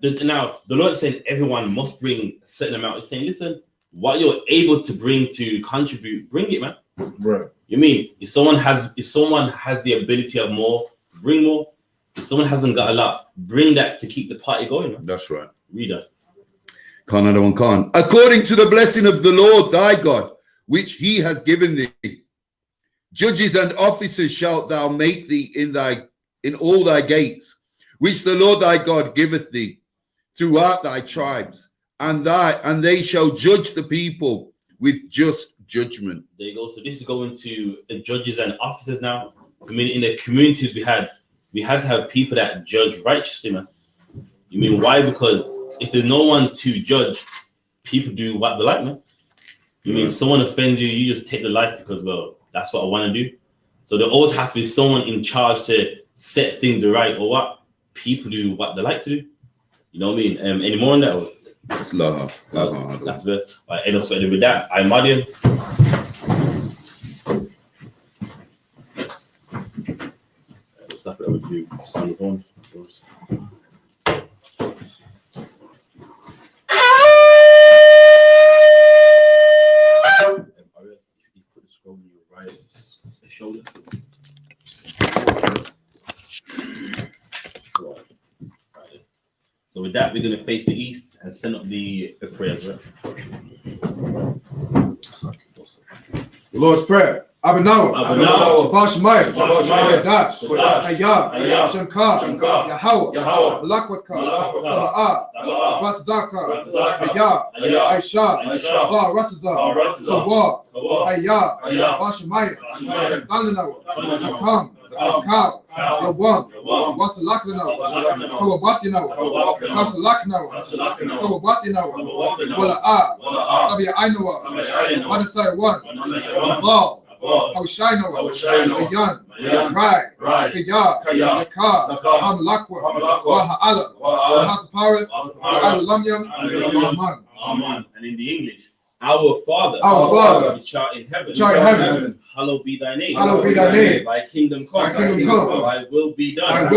[SPEAKER 2] now the Lord is saying everyone must bring a certain amount. He's saying, listen, what you're able to bring to contribute, bring it, man.
[SPEAKER 1] Right.
[SPEAKER 2] If someone has the ability of more, bring more. If someone hasn't got a lot, bring that to keep the party going, man.
[SPEAKER 5] That's right.
[SPEAKER 2] Reader.
[SPEAKER 5] Another one, Khan. According to the blessing of the Lord thy God, which he has given thee, judges and officers shalt thou make thee in all thy gates, which the Lord thy God giveth thee throughout thy tribes, and they shall judge the people with just judgment.
[SPEAKER 2] There you go. So this is going to the judges and officers now. So in the communities we had to have people that judge righteously, man. Why? Because if there's no one to judge, people do what they like, man. Someone offends you, you just take the life because, well, that's what I want to do. So there always has to be someone in charge to set things right, or what? People do what they like to do. You know what I mean? Any more on that?
[SPEAKER 5] That's love.
[SPEAKER 2] That's best. I end up with that. I'm Madian. Stop it with you. Sound the phone. Put the scroll in your right shoulder. So with that, we're going to face the east and send up the prayers. Right?
[SPEAKER 1] The Lord's Prayer. Abanawa. Shabbat Shemayim. Dash. Ayah. Shankar. Yahweh. Malakwatka. Tala'ah. Ratzaka. Ayah. Aisha. Ba Ratzazah. Tawah. Ayah. Ba Shemayim. Dalinawa. Nakam. Cow. Yawam. Wasalakna. Kawabatiana. Kasalakna. Kawabatiana. Wala Tabi Ainawa. Wanasai one. Ball. Hawshainawa. Yan. Right. Kaya. Yakar. Lakwa. Waha'ala. Wahaparis. Alamyam.
[SPEAKER 2] Amen. And in the English, our Father, which art in heaven, hallowed be thy name. Thy kingdom come. Thy will be done.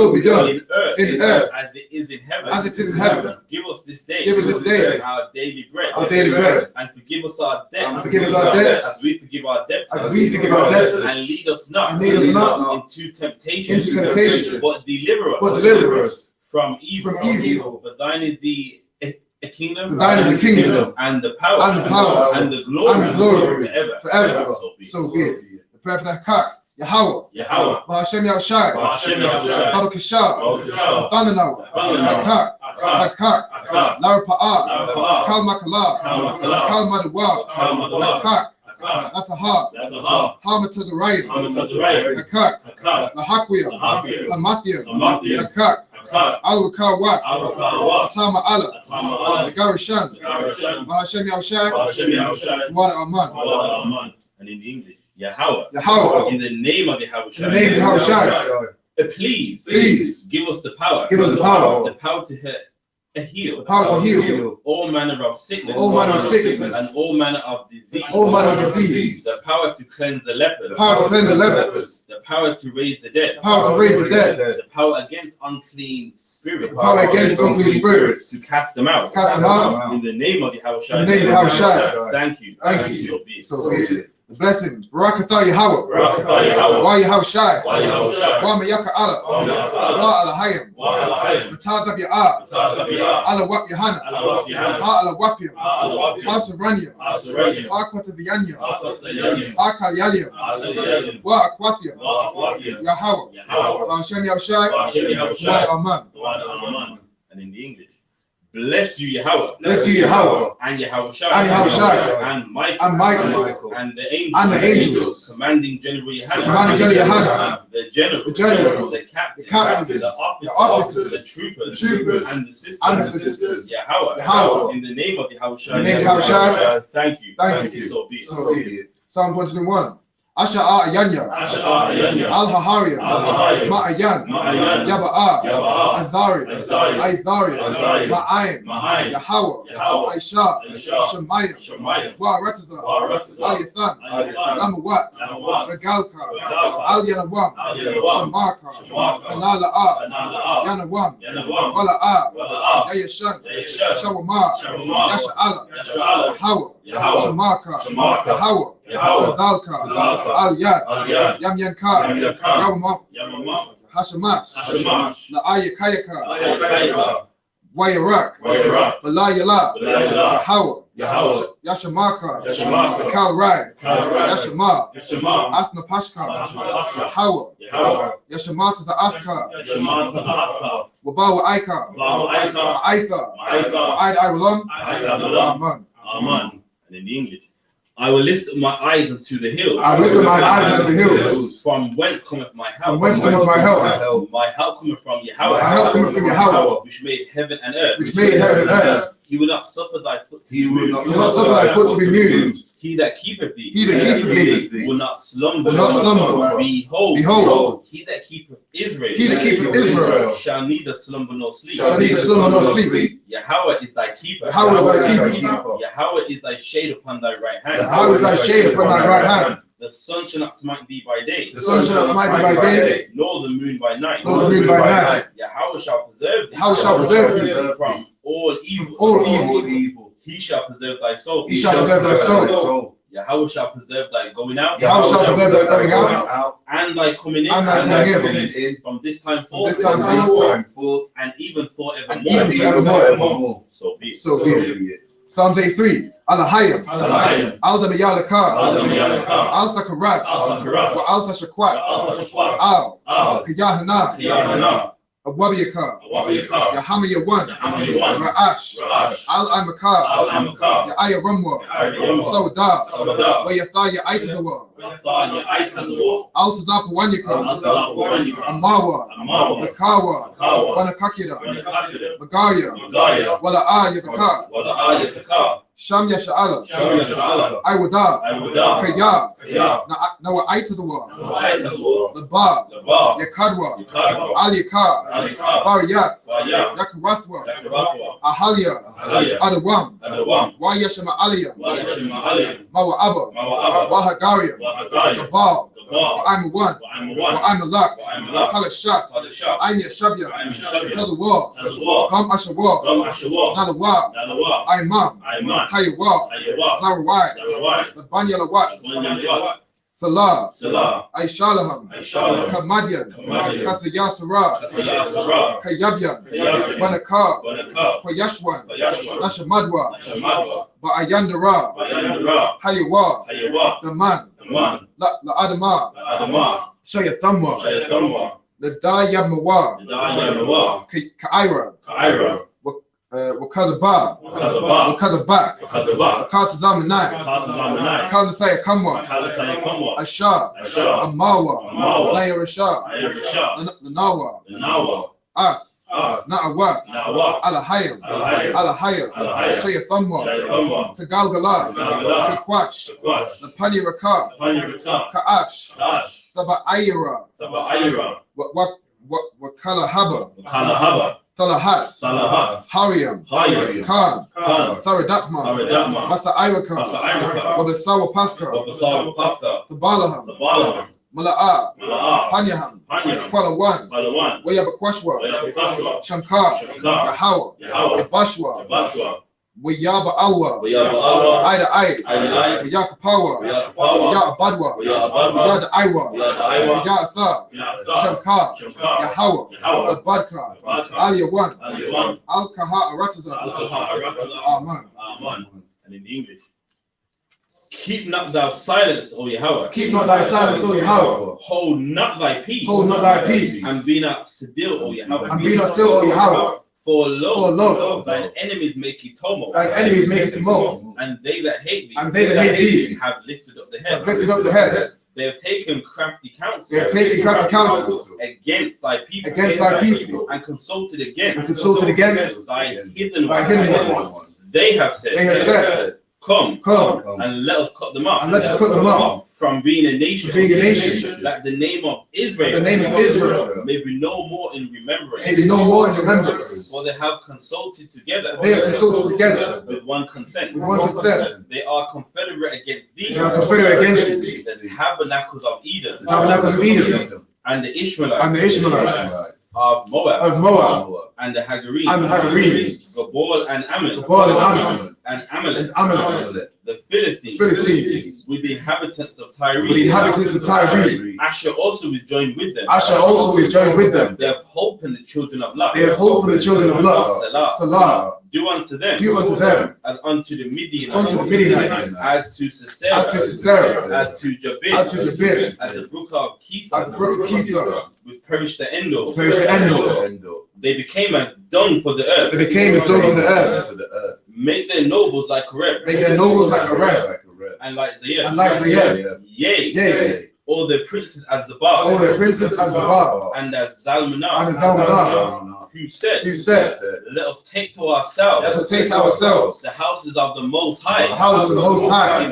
[SPEAKER 2] In earth, as it is in heaven. Give us this day our daily bread. And forgive us our debts. As we forgive our debtors. And lead us not into temptation. But deliver us from evil. For thine is the kingdom, and the power, and the glory, forever.
[SPEAKER 1] So be it. The prayer for that cock. Yahweh. Ba'ashem Yahushai. Baba Kishar. Thananawa. Hakak. Lara Pa'ah. Kal Makala. Kal Madawa. Hakak. That's a ha. Hama Tazarayim. Hakak. Lahakwiya. Hamathia. Hakak. Al-Wakawat, Atama Allah, the Garishan, Mahashem Yahushai, Wada Aman.
[SPEAKER 2] And in English, Yahweh, in the name of Yahushai, please give us the power, the power to heal, all manner of sickness, and all manner of disease, the power to cleanse the lepers, the power to raise the dead, the power against unclean spirits, to cast them out, in the name of Yahushua. Thank you.
[SPEAKER 1] So be it. The blessings. Barakatah Yahweh. Wa Yahushai. Wa Mayaka Allah. Wa Alahayim. Matazab Ya'ah. Allah Wap Yahana. Ha Allah Wapim. Ha Savranium. Ha Kwataziyanya. Ha Kalyalim. Wa Akwathia. Yahweh. Wa Hashem Yahushai. Wa Aman.
[SPEAKER 2] And in the English, bless you, Yahweh. And Yahushai. And Michael. And the angels. Commanding General Yohanan. The general. The captains. The officers. The troopers. And the sisters. Yahweh. In the name of Yahushai. Thank you. So be it.
[SPEAKER 1] Psalm 121. Asha'a Yanya, Al-Hahariya, Ma'ayan, Yaba'a, Azari, Ma'ayim, Yahweh, Aisha, Shemaiah, Wa'arataza, Al-Yathan, Lamawat, Regalka, Al-Yanawam, Shamarka, Anala'a, Yanawam, Wala'a, Yayashan, Shawamar, Yasha'ala, Hawa, Shamarka, Hawa, Tazalka, Al-Yad, Yamyanka, Yamamam, Hashamash, La'aya Kayaka, Wayarak, Balayala, Hawa, Yashamaka, Kal Rai, Yashama, Athna Pashka, Hawa, Yashamata Afka, Wabawa Aika, Aitha, Aid Iwalam,
[SPEAKER 2] Aman. And in the English, I will lift my eyes unto the hills. From whence cometh my help? My help cometh from Yahweh. Which made heaven and earth. He will not suffer thy foot to be moved. He that keepeth thee will not slumber. Behold, he that keepeth Israel shall neither slumber nor sleep. Yahweh is thy keeper. Yahweh is thy shade upon thy right hand. The sun shall not smite thee by day. Nor the moon by night. Yahweh shall preserve thee from all evil. He shall preserve thy soul. Yahweh shall preserve thy going out. And thy coming in. From this time forth. And even forevermore. So be it.
[SPEAKER 1] Psalms 83. Alahayim. Al Damayalaka. Al Thakarat. Wa Al Tashakwat. Al Kiyahana. Abwabiyaka, Yahamaya one, Ra'ash, Al Amakar, Ya'aya Rumwa, Sawda, Wayatha Yaitazawa, Altazapa Wanyaka, Amawa, Nakawa, Wanakakida, Magaya, Wala Yazaka, Shamya Sha'ala, Iwada, Kaya, Nawa Aitazawa, the Ba, Yakadwa, Aliyaka, Bariyat, Yakarathwa, Ahalia, Adawam, Wayashama Aliyah, Mawa Abba, Wahagaria, the Baal, I'm one, I'm a luck, Halashat, I'm your Shabya, Tell the wall, Come Asha wall, not a wall, I'm mom, Hay wall, Zarawai, the Banyala Watts, Salah, Aishalaham, Kamadian, Kasayasara, Kayabyan, Banakar, Kwayashwan, Nashamadwa, Ba'ayandara, Hayawa, the man, La Adama, Shayathamwa, the Dayabmawa, Kaira, Wakazabah, Wakazzamanai, Kazasaya Kamwa, Ashah, Amawa, Laya Rashah, Nanawa, As, Na'awa, Alahayam, Shayathamwa, Kagalgala, Kakwash, the Pani Raka, Ka'ash, Taba Ayira, Wakalahaba, Salahat, Hariam, Khan, Tharadakma, Masa Iraka, Wabasawa Pathka, Tabalaham, Mala'a, Panyaham, Kuala Wan, Wayabakwashwa, Shankar, Yahawa, Yabashwa, Wayaba Awa, Ida Aid, Yakapawa, Yabadwa, Yada Iwa, Yatha, Shankar, Yahawa, Abadka, Aliyawan, Al Kaha Arataza,
[SPEAKER 2] Amen. And in English, keep not thy silence, O Yahweh.
[SPEAKER 1] Keep not thy silence, O Yahweh.
[SPEAKER 2] Hold not thy peace.
[SPEAKER 1] Hold not thy peace.
[SPEAKER 2] And be not still, O Yahweh.
[SPEAKER 1] And be not still, O Yahweh.
[SPEAKER 2] For lo, thine enemies make you tumult.
[SPEAKER 1] Thine enemies make you tumult.
[SPEAKER 2] And they that hate thee.
[SPEAKER 1] And they that hate thee.
[SPEAKER 2] Have lifted up the head.
[SPEAKER 1] Have lifted up the head.
[SPEAKER 2] They have taken crafty counsel.
[SPEAKER 1] They have taken crafty counsel.
[SPEAKER 2] Against thy people.
[SPEAKER 1] Against thy people.
[SPEAKER 2] And consulted against.
[SPEAKER 1] And consulted against.
[SPEAKER 2] Thy hidden
[SPEAKER 1] ones.
[SPEAKER 2] They have said.
[SPEAKER 1] They have said.
[SPEAKER 2] Come,
[SPEAKER 1] come,
[SPEAKER 2] and let us cut them off.
[SPEAKER 1] And let us cut them off.
[SPEAKER 2] From being a nation.
[SPEAKER 1] Being a nation.
[SPEAKER 2] That the name of Israel.
[SPEAKER 1] The name of Israel.
[SPEAKER 2] May be no more in remembrance.
[SPEAKER 1] May be no more in remembrance.
[SPEAKER 2] For they have consulted together.
[SPEAKER 1] They have consulted together.
[SPEAKER 2] With one consent.
[SPEAKER 1] With one consent.
[SPEAKER 2] They are confederate against thee.
[SPEAKER 1] They are confederate against thee.
[SPEAKER 2] The tabernacles of Eden.
[SPEAKER 1] The tabernacles of Eden.
[SPEAKER 2] And the Ishmaelites.
[SPEAKER 1] And the Ishmaelites.
[SPEAKER 2] Of Moab.
[SPEAKER 1] Of Moab.
[SPEAKER 2] And the Hagarenes.
[SPEAKER 1] And the Hagarenes.
[SPEAKER 2] Gabal and Ammon.
[SPEAKER 1] Gabal and Ammon.
[SPEAKER 2] And Amalek. The
[SPEAKER 1] Philistines.
[SPEAKER 2] With the inhabitants of Tyre.
[SPEAKER 1] With the inhabitants of Tyre.
[SPEAKER 2] Asher also is joined with them.
[SPEAKER 1] Asher also is joined with them.
[SPEAKER 2] They have hope in the children of Lot.
[SPEAKER 1] They have hope in the children of Lot. Salah.
[SPEAKER 2] Do unto them.
[SPEAKER 1] Do unto them.
[SPEAKER 2] As unto the Midianites.
[SPEAKER 1] Unto the Midianites.
[SPEAKER 2] As to Sisera.
[SPEAKER 1] As to Sisera.
[SPEAKER 2] As to Jabin.
[SPEAKER 1] As to Jabin.
[SPEAKER 2] As the brook of Kisa.
[SPEAKER 1] As the brook of Kisa.
[SPEAKER 2] Which perished the Endor.
[SPEAKER 1] Perished the Endor.
[SPEAKER 2] They became as dung for the earth.
[SPEAKER 1] They became as dung for the earth.
[SPEAKER 2] Make their nobles like Horeb.
[SPEAKER 1] Make their nobles like Horeb.
[SPEAKER 2] And like Zaire.
[SPEAKER 1] And like Zaire.
[SPEAKER 2] Yea. All their princes as Zabal.
[SPEAKER 1] All their princes as Zabal.
[SPEAKER 2] And as Zalmunna.
[SPEAKER 1] And as Zalmunna.
[SPEAKER 2] Who said,
[SPEAKER 1] let
[SPEAKER 2] us take to ourselves.
[SPEAKER 1] Let us take to ourselves
[SPEAKER 2] the houses of the Most High.
[SPEAKER 1] The houses of the Most High.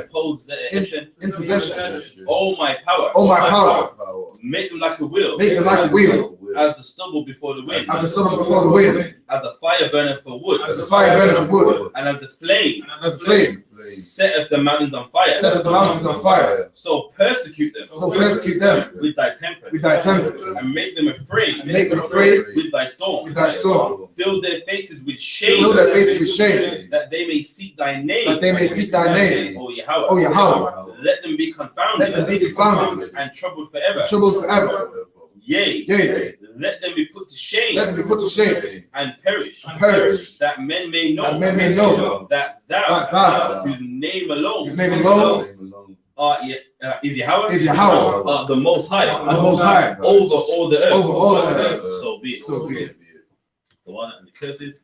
[SPEAKER 2] In possession. Oh my power.
[SPEAKER 1] Oh my power.
[SPEAKER 2] Make them like a wheel.
[SPEAKER 1] Make them like a wheel.
[SPEAKER 2] As the stubble before the wind.
[SPEAKER 1] As the stubble before the wind.
[SPEAKER 2] As the fire burneth for wood.
[SPEAKER 1] As the fire burneth for wood.
[SPEAKER 2] And as the flame.
[SPEAKER 1] As the flame.
[SPEAKER 2] Setteth the mountains on fire.
[SPEAKER 1] Setteth the mountains on fire.
[SPEAKER 2] So persecute them.
[SPEAKER 1] So persecute them.
[SPEAKER 2] With thy temper.
[SPEAKER 1] With thy temper.
[SPEAKER 2] And make them afraid.
[SPEAKER 1] And make them afraid.
[SPEAKER 2] With thy storm.
[SPEAKER 1] With thy storm.
[SPEAKER 2] Fill their faces with shame.
[SPEAKER 1] Fill their faces with shame.
[SPEAKER 2] That they may seek thy name.
[SPEAKER 1] That they may seek thy name.
[SPEAKER 2] O Yahweh.
[SPEAKER 1] O Yahweh.
[SPEAKER 2] Let them be confounded.
[SPEAKER 1] Let them be confounded.
[SPEAKER 2] And troubled forever.
[SPEAKER 1] Troubled forever.
[SPEAKER 2] Yea. Let them be put to shame.
[SPEAKER 1] Let them be put to shame.
[SPEAKER 2] And perish.
[SPEAKER 1] Perish.
[SPEAKER 2] That men may know.
[SPEAKER 1] That men may know.
[SPEAKER 2] That thou.
[SPEAKER 1] That thou.
[SPEAKER 2] Whose name alone.
[SPEAKER 1] Whose name alone.
[SPEAKER 2] is Yahweh?
[SPEAKER 1] Is Yahweh.
[SPEAKER 2] The Most High.
[SPEAKER 1] The Most High.
[SPEAKER 2] Over all the earth.
[SPEAKER 1] Over all the earth.
[SPEAKER 2] So be it.
[SPEAKER 1] So be it.
[SPEAKER 2] The one and the curses.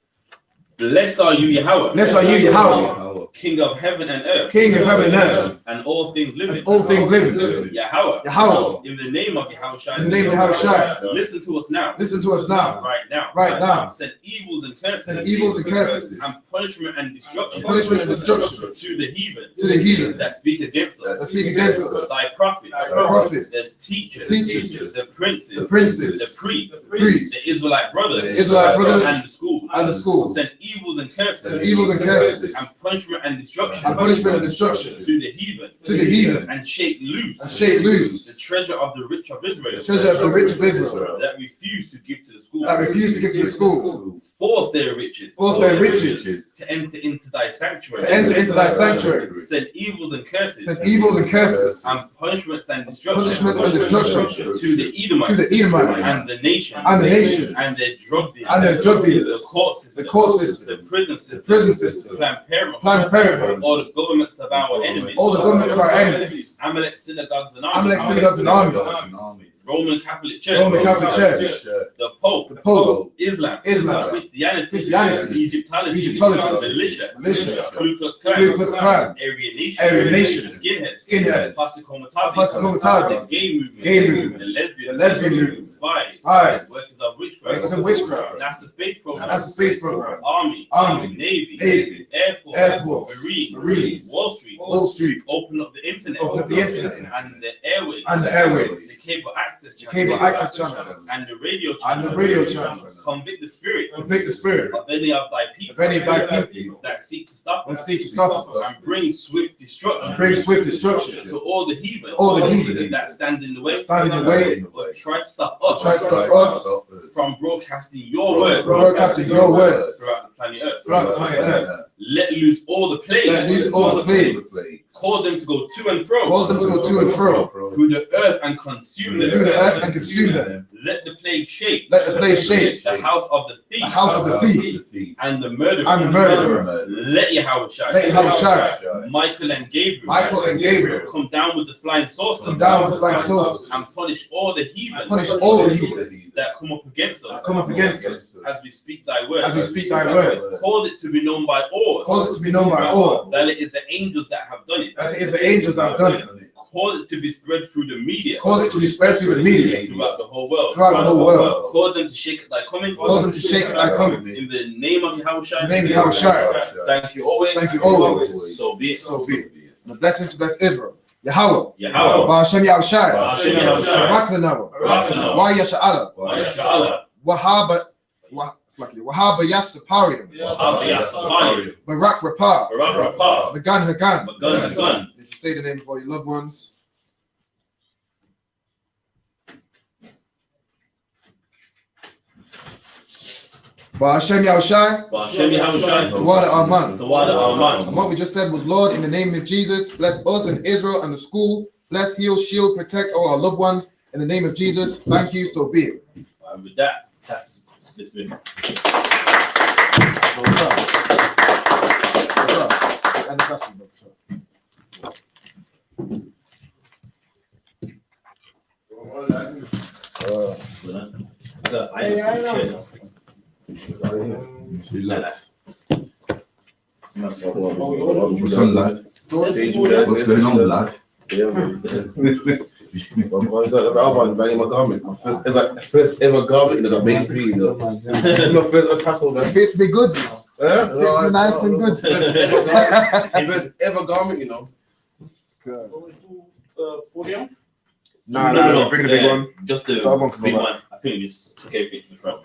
[SPEAKER 2] Blessed are you, Yahweh.
[SPEAKER 1] Blessed are you, Yahweh.
[SPEAKER 2] King of heaven and earth.
[SPEAKER 1] King of heaven and earth.
[SPEAKER 2] And all things living.
[SPEAKER 1] All things living.
[SPEAKER 2] Yahweh.
[SPEAKER 1] Yahweh.
[SPEAKER 2] In the name of Yahweh.
[SPEAKER 1] In the name of Yahweh.
[SPEAKER 2] Listen to us now.
[SPEAKER 1] Listen to us now.
[SPEAKER 2] Right now.
[SPEAKER 1] Right now.
[SPEAKER 2] Send evils and curses.
[SPEAKER 1] Send evils and curses.
[SPEAKER 2] And punishment and destruction.
[SPEAKER 1] Punishment and destruction.
[SPEAKER 2] To the heathen.
[SPEAKER 1] To the heathen.
[SPEAKER 2] That speak against us.
[SPEAKER 1] That speak against us.
[SPEAKER 2] Thy prophets. The teachers. The princes.
[SPEAKER 1] The princes.
[SPEAKER 2] The priests.
[SPEAKER 1] The priests.
[SPEAKER 2] The Israelite brothers.
[SPEAKER 1] The Israelite brothers.
[SPEAKER 2] And the school.
[SPEAKER 1] And the school.
[SPEAKER 2] Send evils and curses.
[SPEAKER 1] Send evils and curses.
[SPEAKER 2] And punishment and destruction.
[SPEAKER 1] And punishment and destruction.
[SPEAKER 2] To the heathen.
[SPEAKER 1] To the heathen.
[SPEAKER 2] And shake loose.
[SPEAKER 1] And shake loose.
[SPEAKER 2] The treasure of the rich of Israel.
[SPEAKER 1] The treasure of the rich of Israel.
[SPEAKER 2] That refuse to give to the school.
[SPEAKER 1] That refuse to give to the school.
[SPEAKER 2] Force their riches.
[SPEAKER 1] Force their riches.
[SPEAKER 2] To enter into thy sanctuary.
[SPEAKER 1] To enter into thy sanctuary.
[SPEAKER 2] Send evils and curses.
[SPEAKER 1] Send evils and curses.
[SPEAKER 2] And punishments and destruction.
[SPEAKER 1] Punishment and destruction.
[SPEAKER 2] To the Edomites.
[SPEAKER 1] To the Edomites.
[SPEAKER 2] And the nation.
[SPEAKER 1] And the nation.
[SPEAKER 2] And their drug dealers.
[SPEAKER 1] And their drug dealers.
[SPEAKER 2] The court system.
[SPEAKER 1] The court system.
[SPEAKER 2] The prison system.
[SPEAKER 1] The prison system.
[SPEAKER 2] Planned Parenthood.
[SPEAKER 1] Planned Parenthood.
[SPEAKER 2] All the governments of our enemies.
[SPEAKER 1] All the governments of our enemies.
[SPEAKER 2] Amalek synagogues and armies.
[SPEAKER 1] Amalek synagogues and armies.
[SPEAKER 2] Roman Catholic Church.
[SPEAKER 1] Roman Catholic Church.
[SPEAKER 2] The Pope.
[SPEAKER 1] The Pope.
[SPEAKER 2] Islam. Christianity.
[SPEAKER 1] Egyptology.
[SPEAKER 2] Militia.
[SPEAKER 1] Militia.
[SPEAKER 2] Ku Klux Klan.
[SPEAKER 1] Ku Klux Klan.
[SPEAKER 2] Aryan Nation. Skinheads.
[SPEAKER 1] Pastor
[SPEAKER 2] Gay movement.
[SPEAKER 1] The lesbian movement.
[SPEAKER 2] Spies. Workers of witchcraft. NASA space program. Army. Navy. Air Force. Marines. Wall Street. Open up the internet. And the airways. The cable access channel. And the radio channel. Convict the spirit. Of any of thy people. That seek to stop us. And bring swift destruction. To all the heathen. That stand in the way. Or try to stop us. From broadcasting your word. Throughout the planet Earth. Let loose all the plagues. Call them to go to and fro. Through the earth and consume them. Let the plague shake. The house of the thief. And the murderer. Let Yahweh shine. Michael and Gabriel. Come down with the flying saucers. And punish all the heathen. That come up against us. As we speak thy word. Cause it to be known by all. That it is the angels that have done it. Cause it to be spread through the media. Throughout the whole world. Cause them to shake at thy coming. In the name of Yahweh. Thank you always. So be it.
[SPEAKER 1] The blessings to bless Israel. Yahweh.
[SPEAKER 2] Ba'ashem
[SPEAKER 1] Yahushai. Wa Yasha'ala. Wahaba Yatsaparium. Barak Rapah. Magan Hagan. If you say the name for your loved ones. Ba'ashem Yahushai. Tawada Aman. And what we just said was, Lord, in the name of Jesus, bless us and Israel and the school. Bless, heal, shield, protect all our loved ones. In the name of Jesus, thank you, so be it.
[SPEAKER 2] And with that, that's it.
[SPEAKER 5] Relax. What's on, lad? What's going on, lad?
[SPEAKER 6] I'm banging my garment. First ever garment that I made for you. This is my first ever tassel, man.
[SPEAKER 1] Face be good. Face be nice and good.
[SPEAKER 6] First ever garment, you know.
[SPEAKER 1] No, bring the big one.
[SPEAKER 2] Just the big one. I think we just took everything to the front.